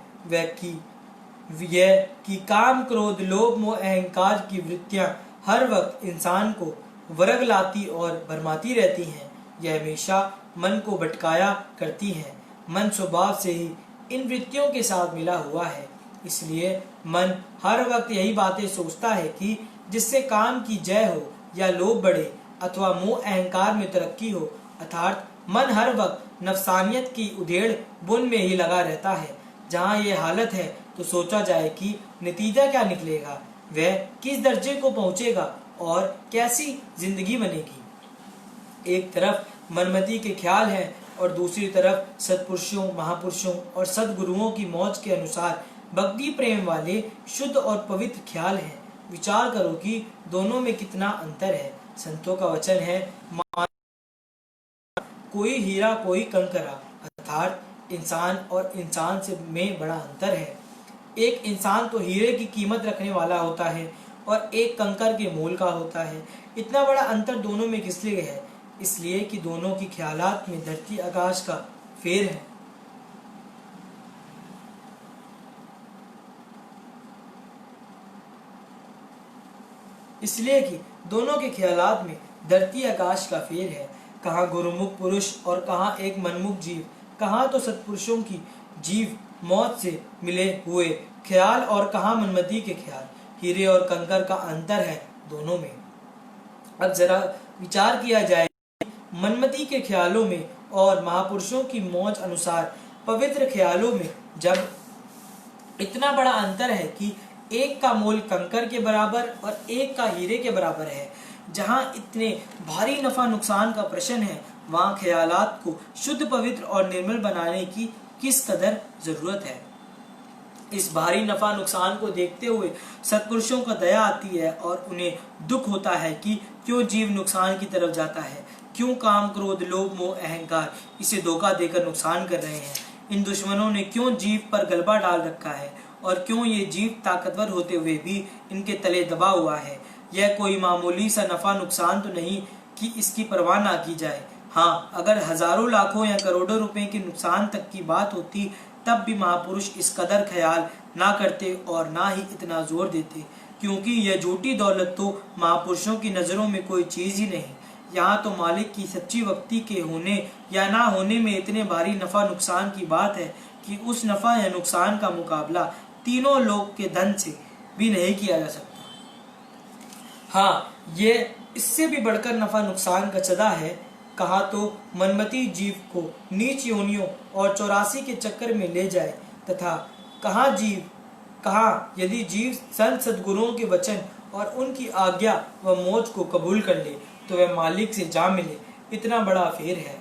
यह कि काम क्रोध लोभ मोह अहंकार की वृत्तियां हर वक्त इंसान को वर्ग लाती और भरमाती रहती हैं। यह हमेशा मन को भटकाया करती हैं। मन स्वभाव से ही इन वृत्तियों के साथ मिला हुआ है, इसलिए मन हर वक्त यही बातें सोचता है कि जिससे काम की जय हो या लोभ बढ़े अथवा मोह अहंकार में तरक्की हो, अर्थात मन हर वक्त नफसानियत की उधेड़ बुन में ही लगा रहता है। जहाँ ये हालत है तो सोचा जाए कि नतीजा क्या निकलेगा, वह किस दर्जे को पहुंचेगा और कैसी जिंदगी बनेगी। एक तरफ मनमति के ख्याल हैं और दूसरी तरफ सत्पुरुषों, महापुरुषों और सदगुरुओं की मौज के अनुसार भक्ति प्रेम वाले शुद्ध और पवित्र ख्याल हैं। विचार करो कि दोनों में कितना अंतर है। संतों का वचन है, कोई हीरा कोई कंकरा, अर्थात इंसान और इंसान से में बड़ा अंतर है। एक इंसान तो हीरे की कीमत रखने वाला होता है और एक कंकर के मोल का होता है। इतना बड़ा अंतर दोनों में किस लिए है? इसलिए कि दोनों की ख्यालात में धरती आकाश का फेर है। इसलिए कि दोनों के ख्यालात में धरती आकाश का फेर है। कहाँ गुरुमुख पुरुष और कहाँ एक मनमुख जीव, कहाँ तो सत्पुरुषों की जीव मौत से मिले हुए ख्याल और कहाँ मनमति के ख्याल। हीरे और कंकर का अंतर है दोनों में। अब जरा विचार किया जाए, मनमति के ख्यालों में और महापुरुषों की मौज अनुसार पवित्र ख्यालों में जब इतना बड़ा अंतर है कि एक का मोल कंकर के बराबर और एक का हीरे के बराबर है, जहां इतने भारी नफा नुकसान का प्रश्न है, वहां ख्यालात को शुद्ध पवित्र और निर्मल बनाने की किस कदर जरूरत है। इस भारी नफा नुकसान को देखते हुए सत्पुरुषों को दया आती है और उन्हें दुख होता है कि क्यों जीव नुकसान की तरफ जाता है, क्यों काम क्रोध लोभ मोह अहंकार इसे धोखा देकर नुकसान कर रहे हैं। इन दुश्मनों ने क्यों जीव पर गलबा डाल रखा है और क्यों ये जीव ताकतवर होते हुए भी इनके तले दबा हुआ है। यह कोई मामूली सा नफा नुकसान तो नहीं कि इसकी परवाह ना की जाए। हाँ, अगर हजारों लाखों या करोड़ों रुपए के नुकसान तक की बात होती तब भी महापुरुष इस कदर ख्याल ना करते और ना ही इतना जोर देते, क्योंकि यह झूठी दौलत तो महापुरुषों की नजरों में कोई चीज ही नहीं। यहाँ तो मालिक की सच्ची भक्ति के होने या ना होने में इतने भारी नफा नुकसान की बात है कि उस नफा या नुकसान का मुकाबला तीनों लोग के धन से भी नहीं किया जा सकता। हाँ, ये इससे भी बढ़कर नफा नुकसान का सदा है। कहा तो मनमती जीव को नीच योनियों और 84 के चक्कर में ले जाए, तथा कहा यदि जीव संत सद्गुरुओं के वचन और उनकी आज्ञा व मौज को कबूल कर ले तो वह मालिक से जा मिले। इतना बड़ा फेर है।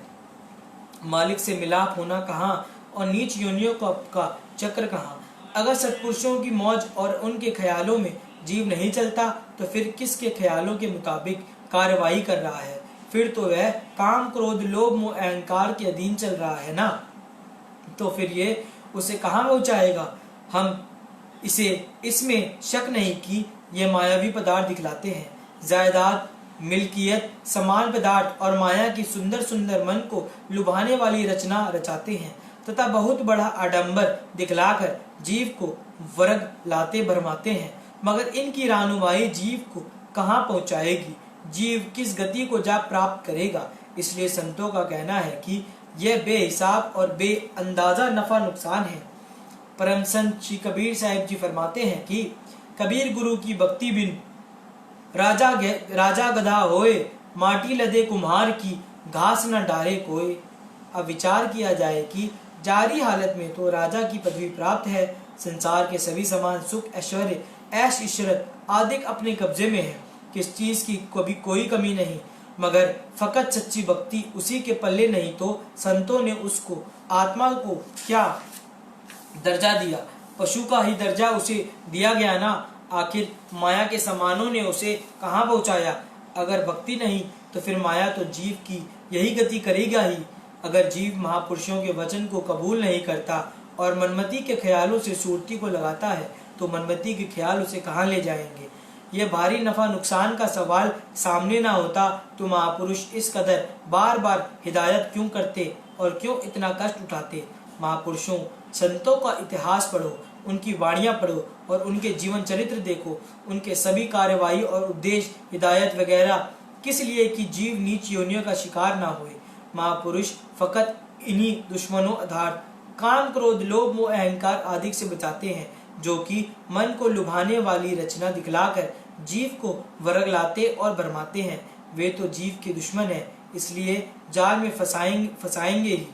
मालिक से मिलाप होना कहाँ और नीच योनियों का चक्र कहाँ। अगर सत्पुरुषों की मौज और उनके ख्यालों में जीव नहीं चलता तो फिर किसके ख्यालों के मुताबिक कार्यवाही कर रहा है? फिर तो वह काम क्रोध लोभ मोह अहंकार के अधीन चल रहा है ना। तो फिर ये उसे कहाँ पहुंचाएगा? हम इसमें शक नहीं कि ये मायावी पदार्थ दिखलाते हैं। जायदाद, मिल्कियत, समान पदार्थ और माया की सुंदर सुंदर मन को लुभाने वाली रचना रचाते हैं तथा बहुत बड़ा आडंबर दिखलाकर जीव को वर्ग लाते भरमाते हैं। मगर इनकी रानुमाई जीव को कहाँ पहुंचाएगी? जीव किस गति को जा प्राप्त करेगा? इसलिए संतों का कहना है कि यह बेहिसाब और बेअंदाजा नफा नुकसान है। परम संत श्री कबीर साहिब जी फरमाते हैं कि कबीर गुरु की भक्ति बिन राजा गधा होए, माटी लदे कुम्हार की घास न डारे कोई। अब विचार किया जाए कि जारी हालत में तो राजा की पदवी प्राप्त है, संसार के सभी सामान सुख ऐश्वर्य ऐश इशरत आदि अपने कब्जे में है, किस चीज की कभी कोई कमी नहीं, मगर फकत सच्ची भक्ति उसी के पल्ले नहीं। तो संतों ने उसको आत्मा को क्या दर्जा दिया? पशु का ही दर्जा उसे दिया गया ना। आखिर माया के सामानों ने उसे कहाँ पहुंचाया? अगर भक्ति नहीं तो फिर माया तो जीव की यही गति करेगा ही। अगर जीव महापुरुषों के वचन को कबूल नहीं करता और मनमति के ख्यालों से सूरती को लगाता है तो मनमति के ख्याल उसे कहाँ ले जाएंगे? यह भारी नफा नुकसान का सवाल सामने ना होता तो महापुरुष इस कदर बार बार हिदायत क्यों करते और क्यों इतना कष्ट उठाते? महापुरुषों संतों का इतिहास पढ़ो, उनकी वाणियां पढ़ो और उनके जीवन चरित्र देखो। उनके सभी कार्यवाही और उद्देश्य हिदायत वगैरह किस लिए कि जीव नीच योनियों का शिकार ना हुए। महापुरुष फकत इन्हीं दुश्मनों अर्थात काम क्रोध लोभ मोह अहंकार आदि से बचाते हैं, जो कि मन को लुभाने वाली रचना दिखलाकर जीव को वरगलाते और भरमाते हैं वे तो जीव के दुश्मन हैं, इसलिए जाल में फंसाएंगे ही।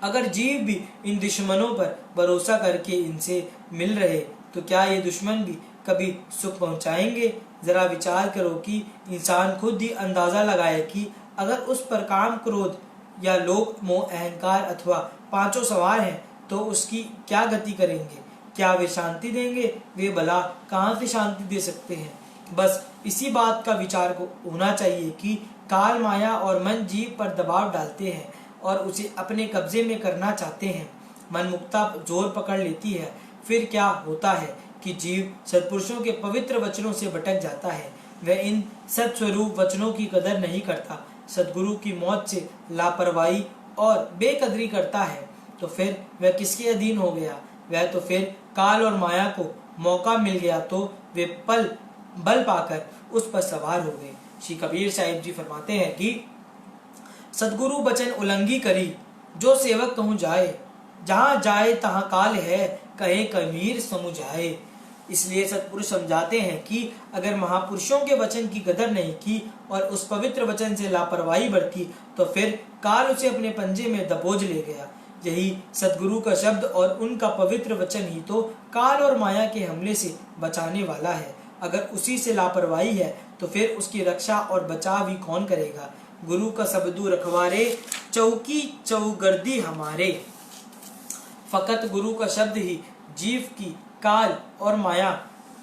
अगर जीव भी इन दुश्मनों पर भरोसा करके इनसे मिल रहे तो क्या ये दुश्मन भी कभी सुख पहुंचाएंगे? जरा विचार करो कि इंसान खुद ही अंदाजा लगाए कि अगर उस पर काम, क्रोध या लोभ, मोह, अहंकार अथवा पांचों सवार हैं तो उसकी क्या गति करेंगे? क्या वे शांति देंगे? वे भला कहाँ से शांति दे सकते हैं? बस इसी बात का विचार को होना चाहिए कि काल, माया और मन जीव पर दबाव डालते हैं और उसे अपने कब्जे में करना चाहते हैं। मनमुक्ता जोर पकड़ लेती है, फिर क्या होता है कि जीव सत्पुरुषों के पवित्र वचनों से भटक जाता है। वह इन सत्स्वरूप वचनों की कदर नहीं करता, सद्गुरु की मौत से लापरवाही और बेकदरी करता है, तो फिर वह किसके अधीन हो गया? वह तो फिर काल और माया को मौका मिल गया तो वे बल पाकर उस पर सवार हो गए। श्री कबीर साहिब जी फरमाते हैं कि सद्गुरु बचन उल्लंघी करी, जो सेवक कहूँ जाए, जहाँ जाए तहाँ काल है, कहे कबीर समुझाए। इसलिए सत्पुरुष समझाते हैं कि अगर महापुरुषों के वचन की कदर नहीं की और उस पवित्र वचन से लापरवाही बरती तो फिर काल उसे अपने पंजे में दबोच ले गया। यही सद्गुरु का शब्द और उनका पवित्र वचन ही तो काल और माया के हमले से बचाने वाला है। अगर उसी से लापरवाही है तो फिर उसकी रक्षा और बचाव ही कौन करेगा? गुरु का सबदू रखवारे, चौकी चौगर्दी हमारे। फकत गुरु का शब्द ही जीव की काल और माया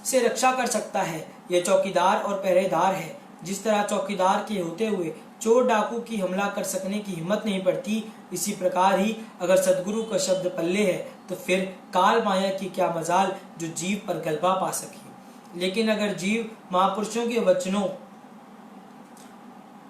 से रक्षा कर सकता है। यह चौकीदार और पहरेदार है। जिस तरह चौकीदार के होते हुए चोर डाकू की हमला कर सकने की हिम्मत नहीं पड़ती, इसी प्रकार ही अगर सद्गुरु का शब्द पल्ले है तो फिर काल माया की क्या मजाल जो जीव पर गलबा पा सके। लेकिन अगर जीव महापुरुषों के वचनों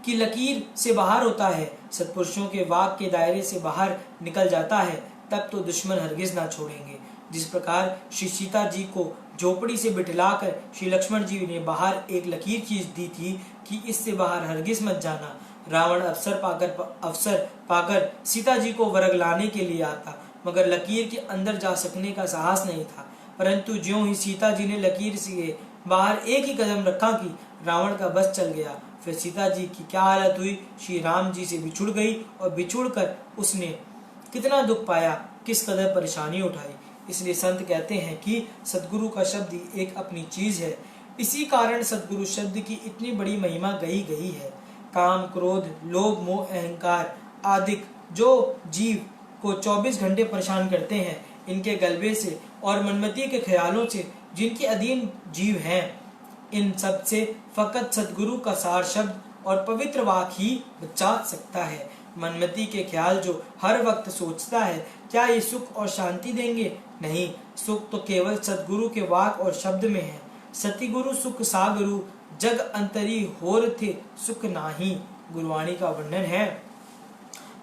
की लकीर से बाहर होता है, सत्पुरुषों के वाक के दायरे से बाहर निकल जाता है, तब तो दुश्मन हरगिज ना छोड़ेंगे। जिस प्रकार श्री सीता जी को झोपड़ी से बिठलाकर श्री लक्ष्मण जी ने बाहर एक लकीर खींच दी थी कि इससे बाहर हरगिज मत जाना। रावण अवसर पाकर सीता जी को वरगलाने के लिए आता, मगर लकीर के अंदर जा सकने का साहस नहीं था। परंतु ज्यों ही सीता जी ने लकीर से बाहर एक ही कदम रखा कि रावण का बस चल गया। फिर सीता जी की क्या हालत हुई? श्री राम जी से बिछुड़ गई और बिछुड़ कर उसने कितना दुख पाया, किस कदर परेशानी उठाई। इसलिए संत कहते हैं कि सद्गुरु का शब्द ही एक अपनी चीज है। इसी कारण सद्गुरु शब्द की इतनी बड़ी महिमा गई है। काम, क्रोध, लोभ, मोह, अहंकार आदि जो जीव को 24 घंटे परेशान करते हैं, इनके गलबे से और मनमति के ख्यालों से जिनके अधीन जीव हैं, इन सब से फकत सद्गुरु का सार शब्द और पवित्र वाक ही बचा सकता है। मनमति के ख्याल जो हर वक्त सोचता है, क्या ये सुख और शांति देंगे? नहीं, सुख तो केवल सद्गुरु के वाक और शब्द में है। सतिगुरु सुख सागरु, जग अंतरी होर थे सुख नाही, गुरुवाणी का वर्णन है।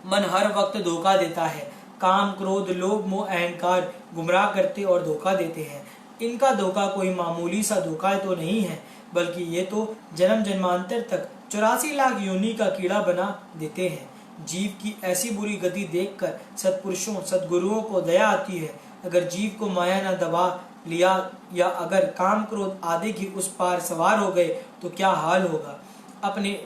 मन हर वक्त धोखा देता है। काम, क्रोध, लोभ, मोह, अहंकार गुमराह करते और धोखा देते हैं। इनका धोखा कोई मामूली सा धोखा तो नहीं है, बल्कि ये तो जन्म जन्मांतर तक 84 लाख योनि का कीड़ा बना देते हैं। जीव की ऐसी बुरी गति देखकर सत्पुरुषों, सद्गुरुओं को दया आती है। अगर जीव को माया न दबा लिया या अगर काम, क्रोध आदि की उस पार सवार हो गए तो क्या हाल होगा। अपने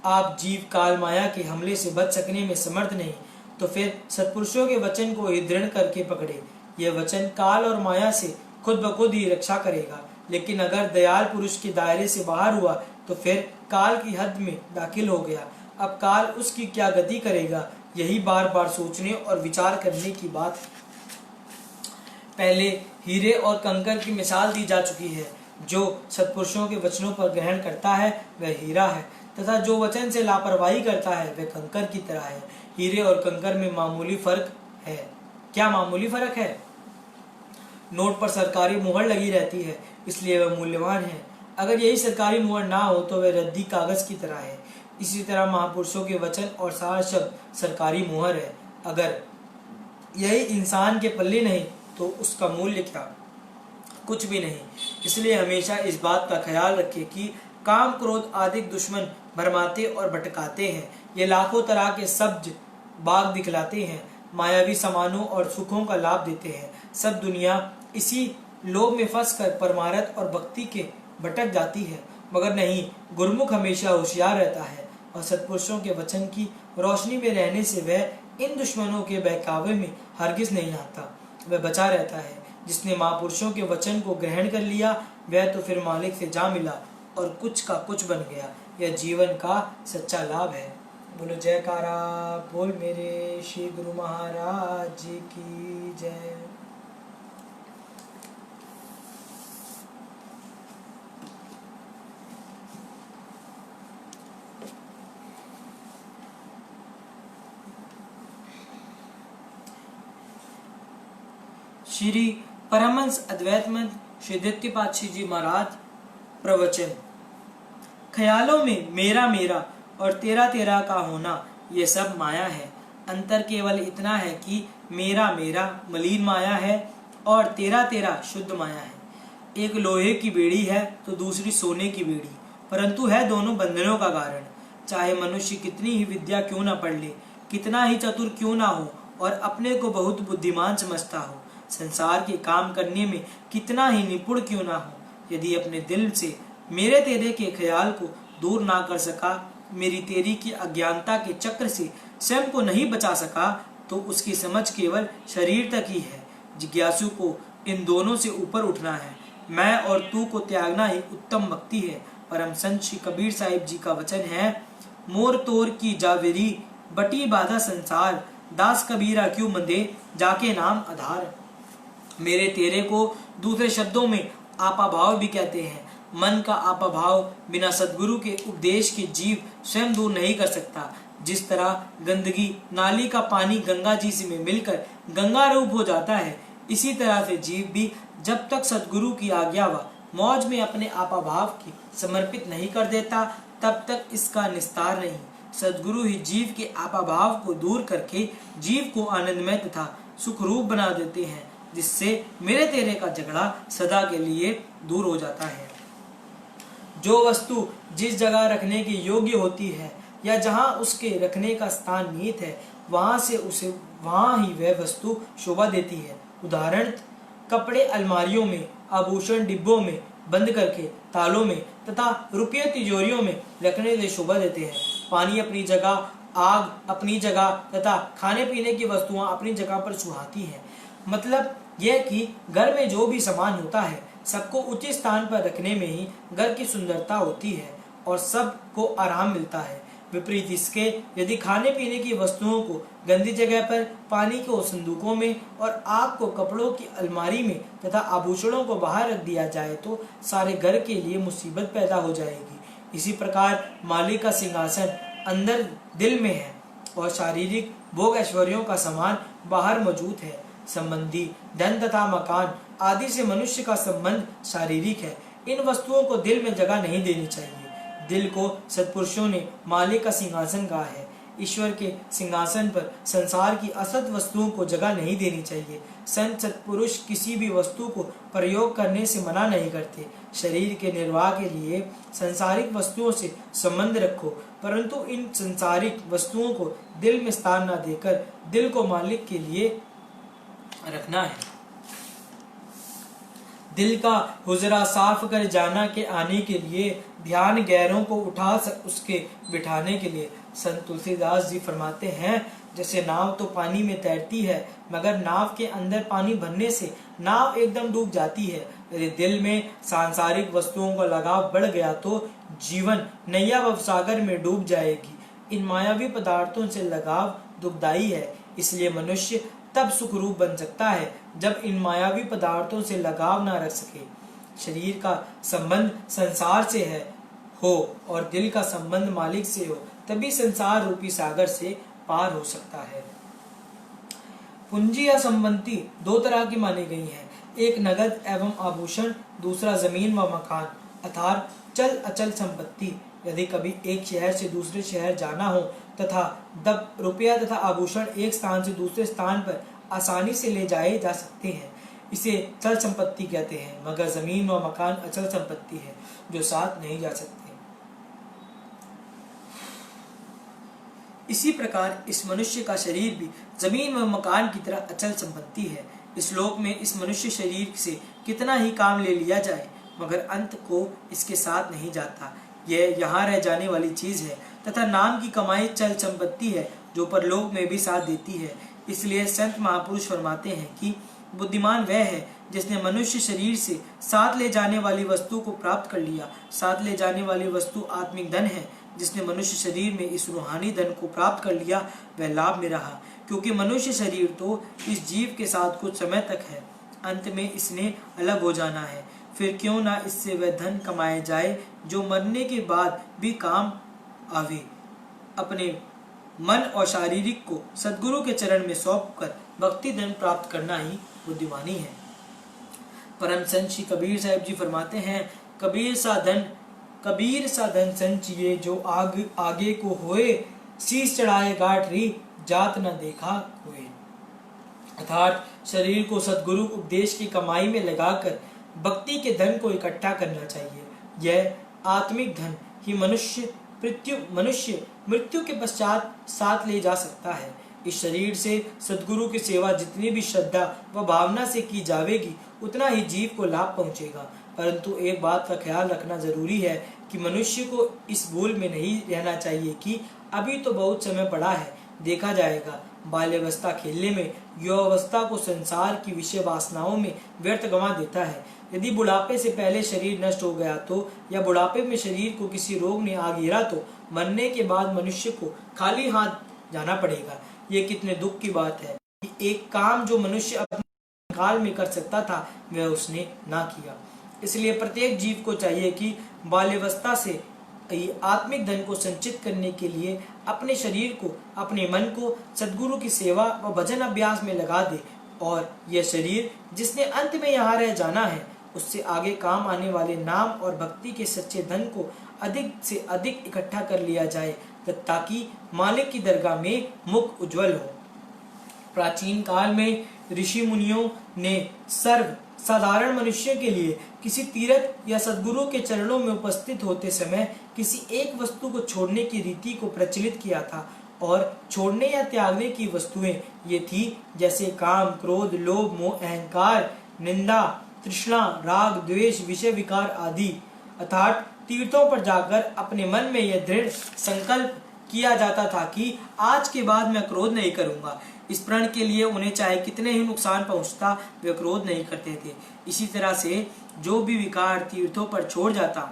आप जीव काल माया के हमले से बच सकने में समर्थ नहीं, तो फिर सत्पुरुषों के वचन को ही दृढ़ करके पकड़े। यह वचन काल और माया से खुद ब खुद ही रक्षा करेगा। लेकिन अगर दयाल पुरुष के दायरे से बाहर हुआ तो फिर काल की हद में दाखिल हो गया। अब काल उसकी क्या गति करेगा, यही बार बार सोचने और विचार करने की बात है। पहले हीरे और कंकर की मिसाल दी जा चुकी है। जो सत्पुरुषों के वचनों पर ग्रहण करता है वह हीरा है, तथा जो वचन से लापरवाही करता है वह कंकर की तरह है। हीरे और कंकर में मामूली फर्क है। क्या मामूली फर्क है? नोट पर सरकारी मुहर लगी रहती है, इसलिए वह मूल्यवान है। अगर यही सरकारी मुहर ना हो तो वह रद्दी कागज की तरह है। इसी तरह महापुरुषों के वचन और सार शब्द सरकारी मुहर है। अगर यही इंसान के पल्ले नहीं तो उसका मूल्य क्या? कुछ भी नहीं। इसलिए हमेशा इस बात का ख्याल रखें कि काम, क्रोध आदि दुश्मन भरमाते और भटकाते हैं। ये लाखों तरह के सब्ज बाग दिखलाते हैं, मायावी सामानों और सुखों का लाभ देते हैं। सब दुनिया इसी लोभ में फंसकर परमार्थ और भक्ति के भटक जाती है, मगर नहीं, गुरुमुख हमेशा होशियार रहता है और सत्पुरुषों के वचन की रोशनी में रहने से वह इन दुश्मनों के बहकावे में हरगिज नहीं आता, वह बचा रहता है। जिसने महापुरुषों के वचन को ग्रहण कर लिया वह तो फिर मालिक से जा मिला और कुछ का कुछ बन गया। यह जीवन का सच्चा लाभ है। बोलो जयकारा बोल मेरे श्री गुरु महाराज जी की जय। श्री परमहंस अद्वैत मत श्री द्वितीय पातशाही जी महाराज प्रवचन। ख्यालों में मेरा मेरा और तेरा तेरा का होना ये सब माया है। अंतर केवल इतना है कि मेरा मेरा मलिन माया है और तेरा तेरा शुद्ध माया है। एक लोहे की बेड़ी है तो दूसरी सोने की बेड़ी, परंतु है दोनों बंधनों का कारण। चाहे मनुष्य कितनी ही विद्या क्यों ना पढ़ ले, कितना ही चतुर क्यों ना हो और अपने को बहुत बुद्धिमान समझता हो, संसार के काम करने में कितना ही निपुण क्यों ना हो, यदि अपने दिल से मेरे तेरे के ख्याल को दूर ना कर सका, मेरी तेरी की अज्ञानता के चक्र से स्वयं को नहीं बचा सका, तो उसकी समझ केवल शरीर तक ही है। जिज्ञासु को इन दोनों से ऊपर उठना है। मैं और तू को त्यागना ही उत्तम भक्ति है। परम संत श्री कबीर साहिब जी का वचन है, मोर तोर की जावेरी बटी बाधा संसार, दास कबीरा क्यों मंदे जाके नाम आधार। मेरे तेरे को दूसरे शब्दों में आपा भाव भी कहते हैं। मन का आपा भाव बिना सद्गुरु के उपदेश के जीव स्वयं दूर नहीं कर सकता। जिस तरह गंदगी नाली का पानी गंगा जी से में मिलकर गंगा रूप हो जाता है, इसी तरह से जीव भी जब तक सद्गुरु की आज्ञा व मौज में अपने आपा भाव की समर्पित नहीं कर देता, तब तक इसका निस्तार नहीं। सद्गुरु ही जीव के आपा भाव को दूर करके जीव को आनंदमय तथा सुखरूप बना देते हैं, जिससे मेरे तेरे का झगड़ा सदा के लिए दूर हो जाता है। जो वस्तु जिस जगह रखने के योग्य होती है या जहाँ उसके रखने का स्थान नियत है, वहाँ ही वह वस्तु शोभा देती है। उदाहरण, कपड़े अलमारियों में, आभूषण डिब्बों में बंद करके तालों में तथा रुपये तिजोरियों में रखने से शोभा देते हैं। पानी अपनी जगह, आग अपनी जगह तथा खाने पीने की वस्तुएं अपनी जगह पर सुहाती हैं। मतलब यह कि घर में जो भी सामान होता है सबको उचित स्थान पर रखने में ही घर की सुंदरता होती है और सबको आराम मिलता है। विपरीत इसके यदि खाने पीने की वस्तुओं को गंदी जगह पर, पानी को संदूकों में और आग को कपड़ों की अलमारी में तथा आभूषणों को बाहर रख दिया जाए तो सारे घर के लिए मुसीबत पैदा हो जाएगी। इसी प्रकार मालिक का सिंहासन अंदर दिल में है और शारीरिक भोग ऐश्वर्यों का सामान बाहर मौजूद है। संबंधी धन तथा मकान आदि से मनुष्य का संबंध शारीरिक है। इन वस्तुओं को दिल में जगह नहीं देनी चाहिए। दिल को सत्पुरुषों ने मालिक का सिंहासन कहा है। ईश्वर के सिंहासन पर संसार की असत वस्तुओं को जगह नहीं देनी चाहिए। संत सत्पुरुष किसी भी वस्तु को प्रयोग करने से मना नहीं करते। शरीर के निर्वाह के लिए संसारिक वस्तुओं से संबंध रखो, परंतु इन संसारिक वस्तुओं को दिल में स्थान न देकर दिल को मालिक के लिए रखना है। दिल का हुजरा साफ कर जाना के आने के लिए, ध्यान गैरों को उठा उसके बिठाने के लिए। संत तुलसीदास जी फरमाते हैं, जैसे नाव तो पानी में तैरती है, मगर नाव के अंदर पानी भरने से नाव एकदम डूब जाती है। यदि दिल में सांसारिक वस्तुओं का लगाव बढ़ गया तो जीवन नैया भवसागर में डूब जाएगी। इन मायावी पदार्थों से लगाव दुखदायी है, इसलिए मनुष्य तब सुखरूप बन सकता है जब इन मायावी पदार्थों से लगाव ना रख सके। शरीर का संबंध संसार से हो और दिल का संबंध मालिक से हो, तभी संसार रूपी सागर से पार हो सकता है। पूंजी या संपत्ति दो तरह की मानी गई है, एक नगद एवं आभूषण, दूसरा जमीन व मकान अर्थात चल अचल संपत्ति। यदि कभी एक शहर से दूसरे शहर जाना हो तथा तब रुपया तथा आभूषण एक स्थान से दूसरे स्थान पर आसानी से ले जाए जा सकते हैं, इसे चल संपत्ति कहते हैं। मगर जमीन व मकान अचल संपत्ति है जो साथ नहीं जा सकते। इसी प्रकार इस मनुष्य का शरीर भी जमीन व मकान की तरह अचल संपत्ति है। इस लोक में इस मनुष्य शरीर से कितना ही काम ले लिया जाए, मगर अंत को इसके साथ नहीं जाता। यह यहाँ रह जाने वाली चीज है तथा नाम की कमाई चल संपत्ति है जो परलोक में भी साथ देती है। इसलिए संत महापुरुष फरमाते हैं कि बुद्धिमान वह है जिसने मनुष्य शरीर से साथ ले जाने वाली वस्तु को प्राप्त कर लिया। साथ ले जाने वाली वस्तु आत्मिक धन है। जिसने मनुष्य शरीर में इस रूहानी धन को प्राप्त कर लिया वह लाभ में रहा, क्योंकि मनुष्य शरीर तो इस जीव के साथ कुछ समय तक है, अंत में इसने अलग हो जाना है। फिर क्यों ना इससे वह धन कमाया जाए जो मरने के बाद भी काम आवे। अपने मन और शारीरिक को सद्गुरु के चरण में सौंपकर भक्ति धन प्राप्त करना ही बुद्धिमानी है। परम संत श्री कबीर साहब जी फरमाते हैं, कबीर सा धन संचिए जो आगे को होए, शीश चढ़ाए गाठ री जात न देखा कोई। अर्थात शरीर को सद्गुरु उपदेश की कमाई में लगाकर भक्ति के धन को इकट्ठा करना चाहिए। यह आत्मिक धन ही मनुष्य मृत्यु के पश्चात साथ ले जा सकता है। इस शरीर से सद्गुरु की सेवा जितनी भी श्रद्धा व भावना से की जाएगी उतना ही जीव को लाभ पहुंचेगा। परंतु एक बात का ख्याल रखना जरूरी है कि मनुष्य को इस भूल में नहीं रहना चाहिए कि अभी तो बहुत समय पड़ा है, देखा जाएगा। बाल्यावस्था खेलने में, युवावस्था को संसार की विषय वासनाओं में व्यर्थ गंवा देता है। यदि बुढ़ापे से पहले शरीर नष्ट हो गया तो, या बुढ़ापे में शरीर को किसी रोग ने आ घेरा तो मरने के बाद मनुष्य को खाली हाथ जाना पड़ेगा। ये कितने दुख की बात है कि एक काम जो मनुष्य अपने काल में कर सकता था वह उसने ना किया। इसलिए प्रत्येक जीव को चाहिए कि बाल्यावस्था से आत्मिक धन को संचित करने के लिए अपने शरीर को, अपने मन को सद्गुरु की सेवा व भजन अभ्यास में लगा दे, और यह शरीर जिसने अंत में यहाँ रह जाना है उससे आगे काम आने वाले नाम और भक्ति के सच्चे धन को अधिक से अधिक इकट्ठा कर लिया जाए, ताकि मालिक की दरगाह में मुख उज्जवल हो। प्राचीन काल में ऋषि मुनियों ने सर्व साधारण मनुष्य के लिए किसी तीर्थ या सद्गुरु के चरणों में उपस्थित होते समय किसी एक वस्तु को छोड़ने की रीति को प्रचलित किया था, और छोड़ने या त्यागने की वस्तुएं ये थी जैसे काम, क्रोध, लोभ, मोह, अहंकार, निंदा, तृष्णा, राग, द्वेष, विषय विकार आदि। अर्थात तीर्थों पर जाकर अपने मन में यह दृढ़ संकल्प किया जाता था कि आज के बाद मैं क्रोध नहीं करूंगा। इस प्रण के लिए उन्हें चाहे कितने ही नुकसान पहुंचता वे क्रोध नहीं करते थे। इसी तरह से जो भी विकार तीर्थों पर छोड़ जाता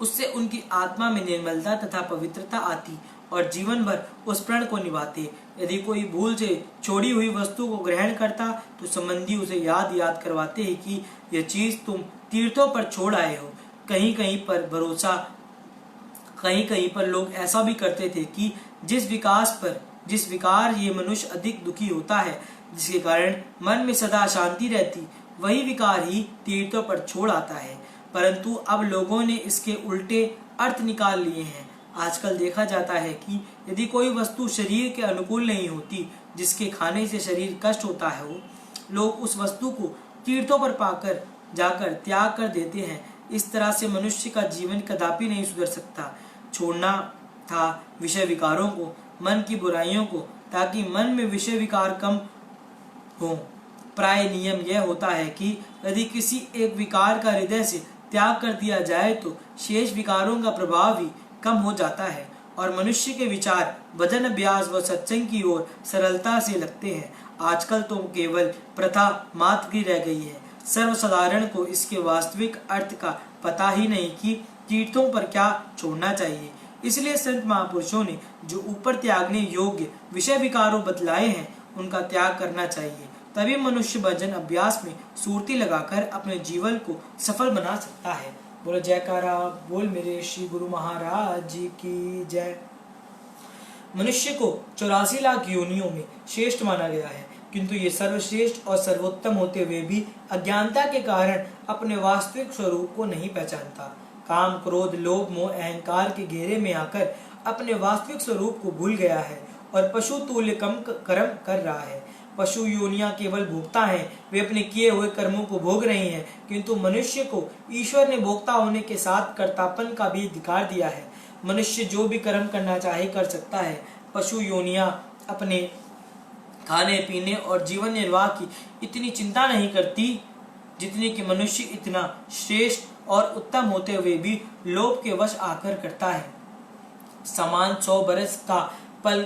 उससे उनकी आत्मा में निर्मलता तथा पवित्रता आती और जीवन भर उस प्रण को निभाते। यदि कोई भूल से छोड़ी हुई वस्तु को ग्रहण करता तो संबंधी उसे याद करवाते हैं कि यह चीज तुम तीर्थों पर छोड़ आए हो। कहीं कहीं पर लोग ऐसा भी करते थे कि जिस विकार ये मनुष्य अधिक दुखी होता है, जिसके कारण मन में सदा शांति रहती, वही विकार ही तीर्थों पर छोड़ आता है। परंतु अब लोगों ने इसके उल्टे अर्थ निकाल लिए हैं। आजकल देखा जाता है कि यदि कोई वस्तु शरीर के अनुकूल नहीं होती, जिसके खाने से शरीर कष्ट होता है, लोग उस वस्तु को तीर्थों पर पाकर जाकर त्याग कर देते हैं। इस तरह से मनुष्य का जीवन कदापि नहीं सुधर सकता। छोड़ना था विषय विकारों को, मन की बुराइयों को, ताकि मन में विषय विकार कम हो। प्राय नियम यह होता है कि यदि किसी एक विकार का हृदय से त्याग कर दिया जाए तो शेष विकारों का प्रभाव भी कम हो जाता है और मनुष्य के विचार भजन अभ्यास व सत्संग की ओर सरलता से लगते हैं। आजकल तो केवल प्रथा मात्र की रह गई है। सर्वसाधारण को इसके वास्तविक अर्थ का पता ही नहीं कि तीर्थों पर क्या छोड़ना चाहिए। इसलिए संत महापुरुषों ने जो ऊपर त्यागने योग्य विषय विकारों बतलाए हैं उनका त्याग करना चाहिए। तभी मनुष्य भजन अभ्यास में सुरती लगाकर अपने जीवन को सफल बना सकता है। बोलो जयकारा बोल मेरे श्री गुरु महाराज जी की जय। मनुष्य को 84 लाख योनियों में श्रेष्ठ माना गया है, किंतु ये सर्वश्रेष्ठ और सर्वोत्तम होते हुए भी अज्ञानता के कारण अपने वास्तविक स्वरूप को नहीं पहचानता। काम, क्रोध, लोभ, मोह, अहंकार के घेरे में आकर अपने वास्तविक स्वरूप को भूल गया है और पशु तुल्य कर्म कर रहा है। पशु योनियां केवल भोक्ता हैं, वे अपने किए हुए कर्मों को भोग रही हैं, किंतु मनुष्य को ईश्वर ने भोक्ता होने के साथ कर्तापन का भी अधिकार दिया है। मनुष्य जो भी कर्म करना चाहे कर सकता है। पशु योनियां अपने खाने पीने और जीवन निर्वाह की इतनी चिंता नहीं करती जितने कि मनुष्य इतना श्रेष्ठ और उत्तम होते हुए भी लोभ के वश आकर करता है। समान 100 बरस का पल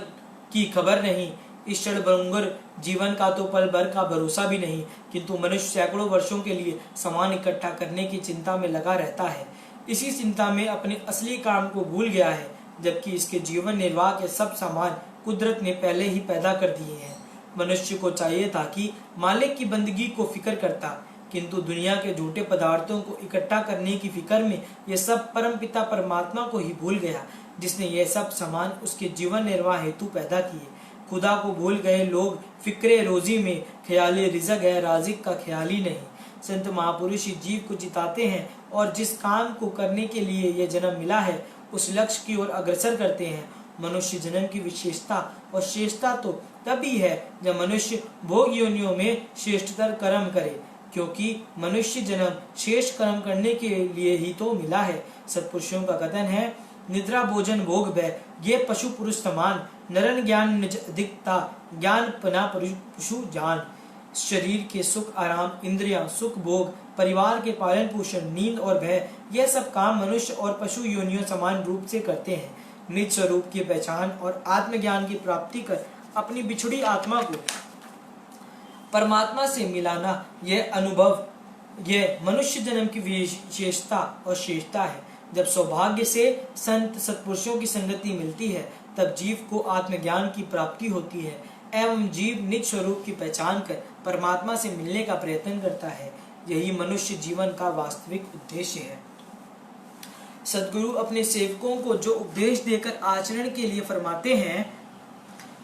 की खबर नहीं, इस क्षणभंगुर जीवन का तो पल भर का भरोसा भी नहीं, किंतु मनुष्य सैकड़ों वर्षों के लिए सामान इकट्ठा करने की चिंता में लगा रहता है। इसी चिंता में अपने असली काम को भूल गया है, जबकि इसके जीवन निर्वाह के सब सामान कुदरत ने पहले ही पैदा कर दिए हैं। मनुष्य को चाहिए था कि मालिक की बंदगी को फिक्र करता, किंतु दुनिया के झूठे पदार्थों को इकट्ठा करने की फिक्र में यह सब परमपिता परमात्मा को ही भूल गया, जिसने यह सब सामान उसके जीवन निर्वाह हेतु पैदा किए। खुदा को भूल गए लोग फिक्रे रोजी में, ख्याली रिज़्क है राज़िक का ख्याल ही नहीं। संत महापुरुष जीव को जिताते हैं और जिस काम को करने के लिए यह जन्म मिला है उस लक्ष्य की ओर अग्रसर करते हैं। मनुष्य जन्म की विशेषता और श्रेष्ठता तो तभी है जब मनुष्य भोग योनियों में श्रेष्ठतर कर्म करे, क्योंकि मनुष्य जन्म श्रेष्ठ कर्म करने के लिए ही तो मिला है। सत्पुरुषों का कथन है, निद्रा भोजन भोग भय ये पशु पुरुष समान, नरन ज्ञान निज अधिकता ज्ञान पना पशु जान। शरीर के सुख आराम, इंद्रियां सुख भोग, परिवार के पालन पोषण, नींद और भय, यह सब काम मनुष्य और पशु योनियों समान रूप से करते हैं। निज स्वरूप की पहचान और आत्मज्ञान की प्राप्ति कर अपनी बिछुड़ी आत्मा को परमात्मा से मिलाना, यह अनुभव यह मनुष्य जन्म की विशेषता और श्रेष्ठता है। जब सौभाग्य से संत सत्पुरुषों की संगति मिलती है तब जीव को आत्मज्ञान की प्राप्ति होती है एवं जीव निज स्वरूप की पहचान कर परमात्मा से मिलने का प्रयत्न करता है। यही मनुष्य जीवन का वास्तविक उद्देश्य है। सद्गुरु अपने सेवकों को जो उपदेश देकर आचरण के लिए फरमाते हैं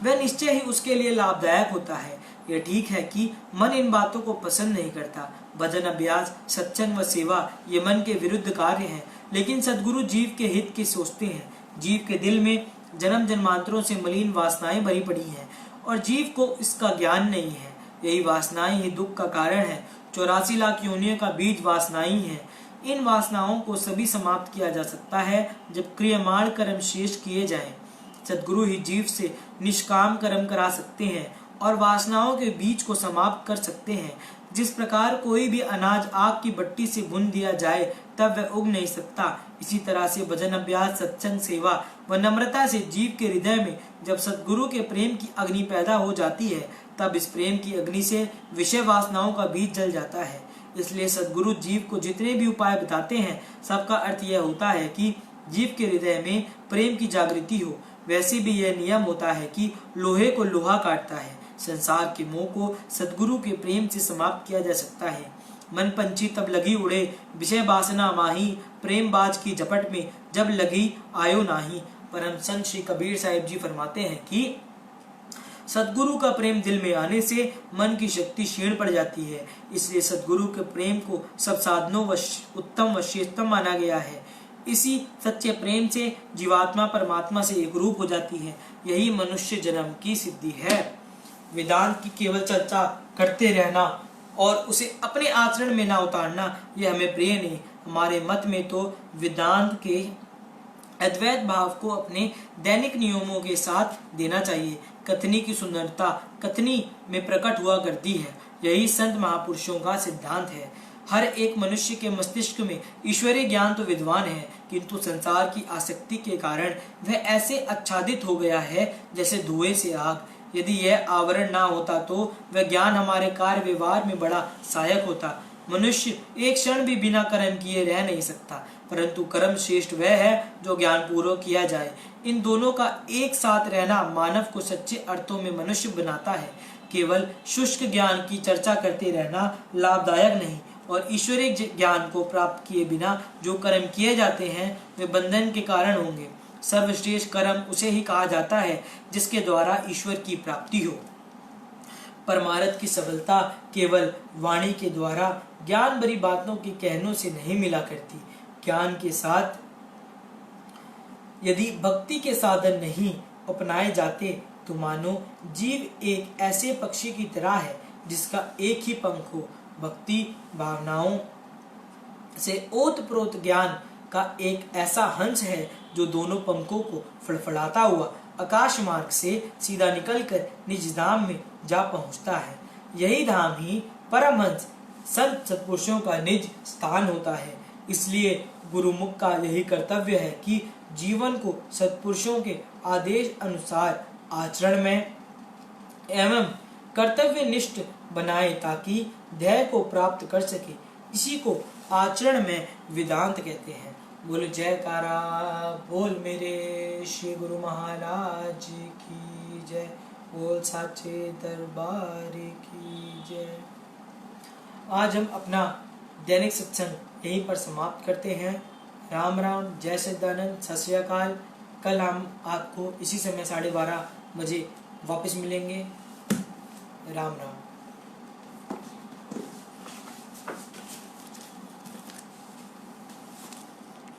वह निश्चय ही उसके लिए लाभदायक होता है। यह ठीक है कि मन इन बातों को पसंद नहीं करता। भजन अभ्यास, सत्संग व सेवा ये मन के विरुद्ध कार्य हैं, लेकिन सद्गुरु जीव के हित की सोचते हैं। जीव के दिल में जन्म जन्मांतरों से मलिन वासनाएं भरी पड़ी हैं और जीव को इसका ज्ञान नहीं है। यही वासनाएं ही दुख का कारण है। 84 लाख योनियों का बीज वासनाएं ही है। इन वासनाओं को सभी समाप्त किया जा सकता है जब क्रियमाण कर्म शेष किए जाएं। सद्गुरु ही जीव से निष्काम कर्म करा सकते हैं और वासनाओं के बीज को समाप्त कर सकते हैं। जिस प्रकार कोई भी अनाज आग की भट्टी से भून दिया जाए तब वह उग नहीं सकता, इसी तरह से भजन अभ्यास, सत्संग, सेवा व नम्रता से जीव के हृदय में जब सद्गुरु के प्रेम की अग्नि पैदा हो जाती है तब इस प्रेम की अग्नि से विषय वासनाओं का बीज जल जाता है। इसलिए सद्गुरु जीव को जितने भी उपाय बताते हैं सबका अर्थ यह होता है कि जीव के हृदय में प्रेम की जागृति हो। वैसे भी यह नियम होता है कि लोहे को लोहा काटता है। संसार के मोह को सद्गुरु के प्रेम से समाप्त किया जा सकता है। मन पंछी तब लगी उड़े, विषय वासना माही, प्रेम बाज की झपट में जब लगी आयो नाही। परम संत श्री कबीर साहिब जी फरमाते हैं कि सद्गुरु का प्रेम दिल में आने से मन की शक्ति क्षीण पड़ जाती है। इसलिए सद्गुरु के प्रेम को सब साधनों व उत्तम व श्रेष्ठतम माना गया है। इसी सच्चे प्रेम से जीवात्मा परमात्मा से एक रूप हो जाती है। यही मनुष्य जन्म की सिद्धि है। वेदांत की केवल चर्चा करते रहना और उसे अपने आचरण में ना उतारना यह हमें प्रिय नहीं। हमारे मत में तो वेदांत के अद्वैत भाव को अपने दैनिक नियमों के साथ देना चाहिए। कथनी की सुंदरता कथनी में प्रकट हुआ करती है। यही संत महापुरुषों का सिद्धांत है। हर एक मनुष्य के मस्तिष्क में ईश्वरीय ज्ञान तो विद्वान है, किंतु संसार की आसक्ति के कारण वह ऐसे आच्छादित हो गया है जैसे धुएं से आग। यदि यह आवरण ना होता तो वह ज्ञान हमारे कार्य व्यवहार में बड़ा सहायक होता। मनुष्य एक क्षण भी बिना कर्म किए रह नहीं सकता, परंतु कर्म श्रेष्ठ वह है जो ज्ञान पूर्वक किया जाए। इन दोनों का एक साथ रहना मानव को सच्चे अर्थों में मनुष्य बनाता है। केवल शुष्क ज्ञान की चर्चा करते रहना लाभदायक नहीं और ईश्वरीय ज्ञान को प्राप्त किए बिना जो कर्म किए जाते हैं वे बंधन के कारण होंगे। सर्वश्रेष्ठ कर्म उसे ही कहा जाता है जिसके द्वारा ईश्वर की प्राप्ति हो। परमार्थ की सफलता केवल वाणी के द्वारा ज्ञान भरी बातों के कहनों से नहीं मिला करती। ज्ञान के साथ यदि भक्ति के साधन नहीं अपनाए जाते तो मानो जीव एक ऐसे पक्षी की तरह है जिसका एक ही पंख हो। भक्ति भावनाओं से ओतप्रोत ज्ञान का एक ऐसा हंस है जो दोनों पंखों को फड़फड़ाता हुआ आकाश मार्ग से सीधा निकलकर निज धाम में जा पहुंचता है। यही धाम ही परमहंस संत सत्पुरुषों का निज स्थान होता है। इसलिए गुरुमुख का यही कर्तव्य है कि जीवन को सत्पुरुषों के आदेश अनुसार आचरण में एवं कर्तव्यनिष्ठ बनाए ताकि ध्येय को प्राप्त कर सके। इसी को आचरण में वेदांत कहते हैं। बोल जयकारा बोल मेरे श्री गुरु महाराज की जय। बोल साचे दरबार की जय। आज हम अपना दैनिक सत्संग यहीं पर समाप्त करते हैं। राम राम, जय सच्चिदानंद, सत श्री अकाल। कल हम आपको इसी समय 12:30 बजे वापस मिलेंगे। राम राम।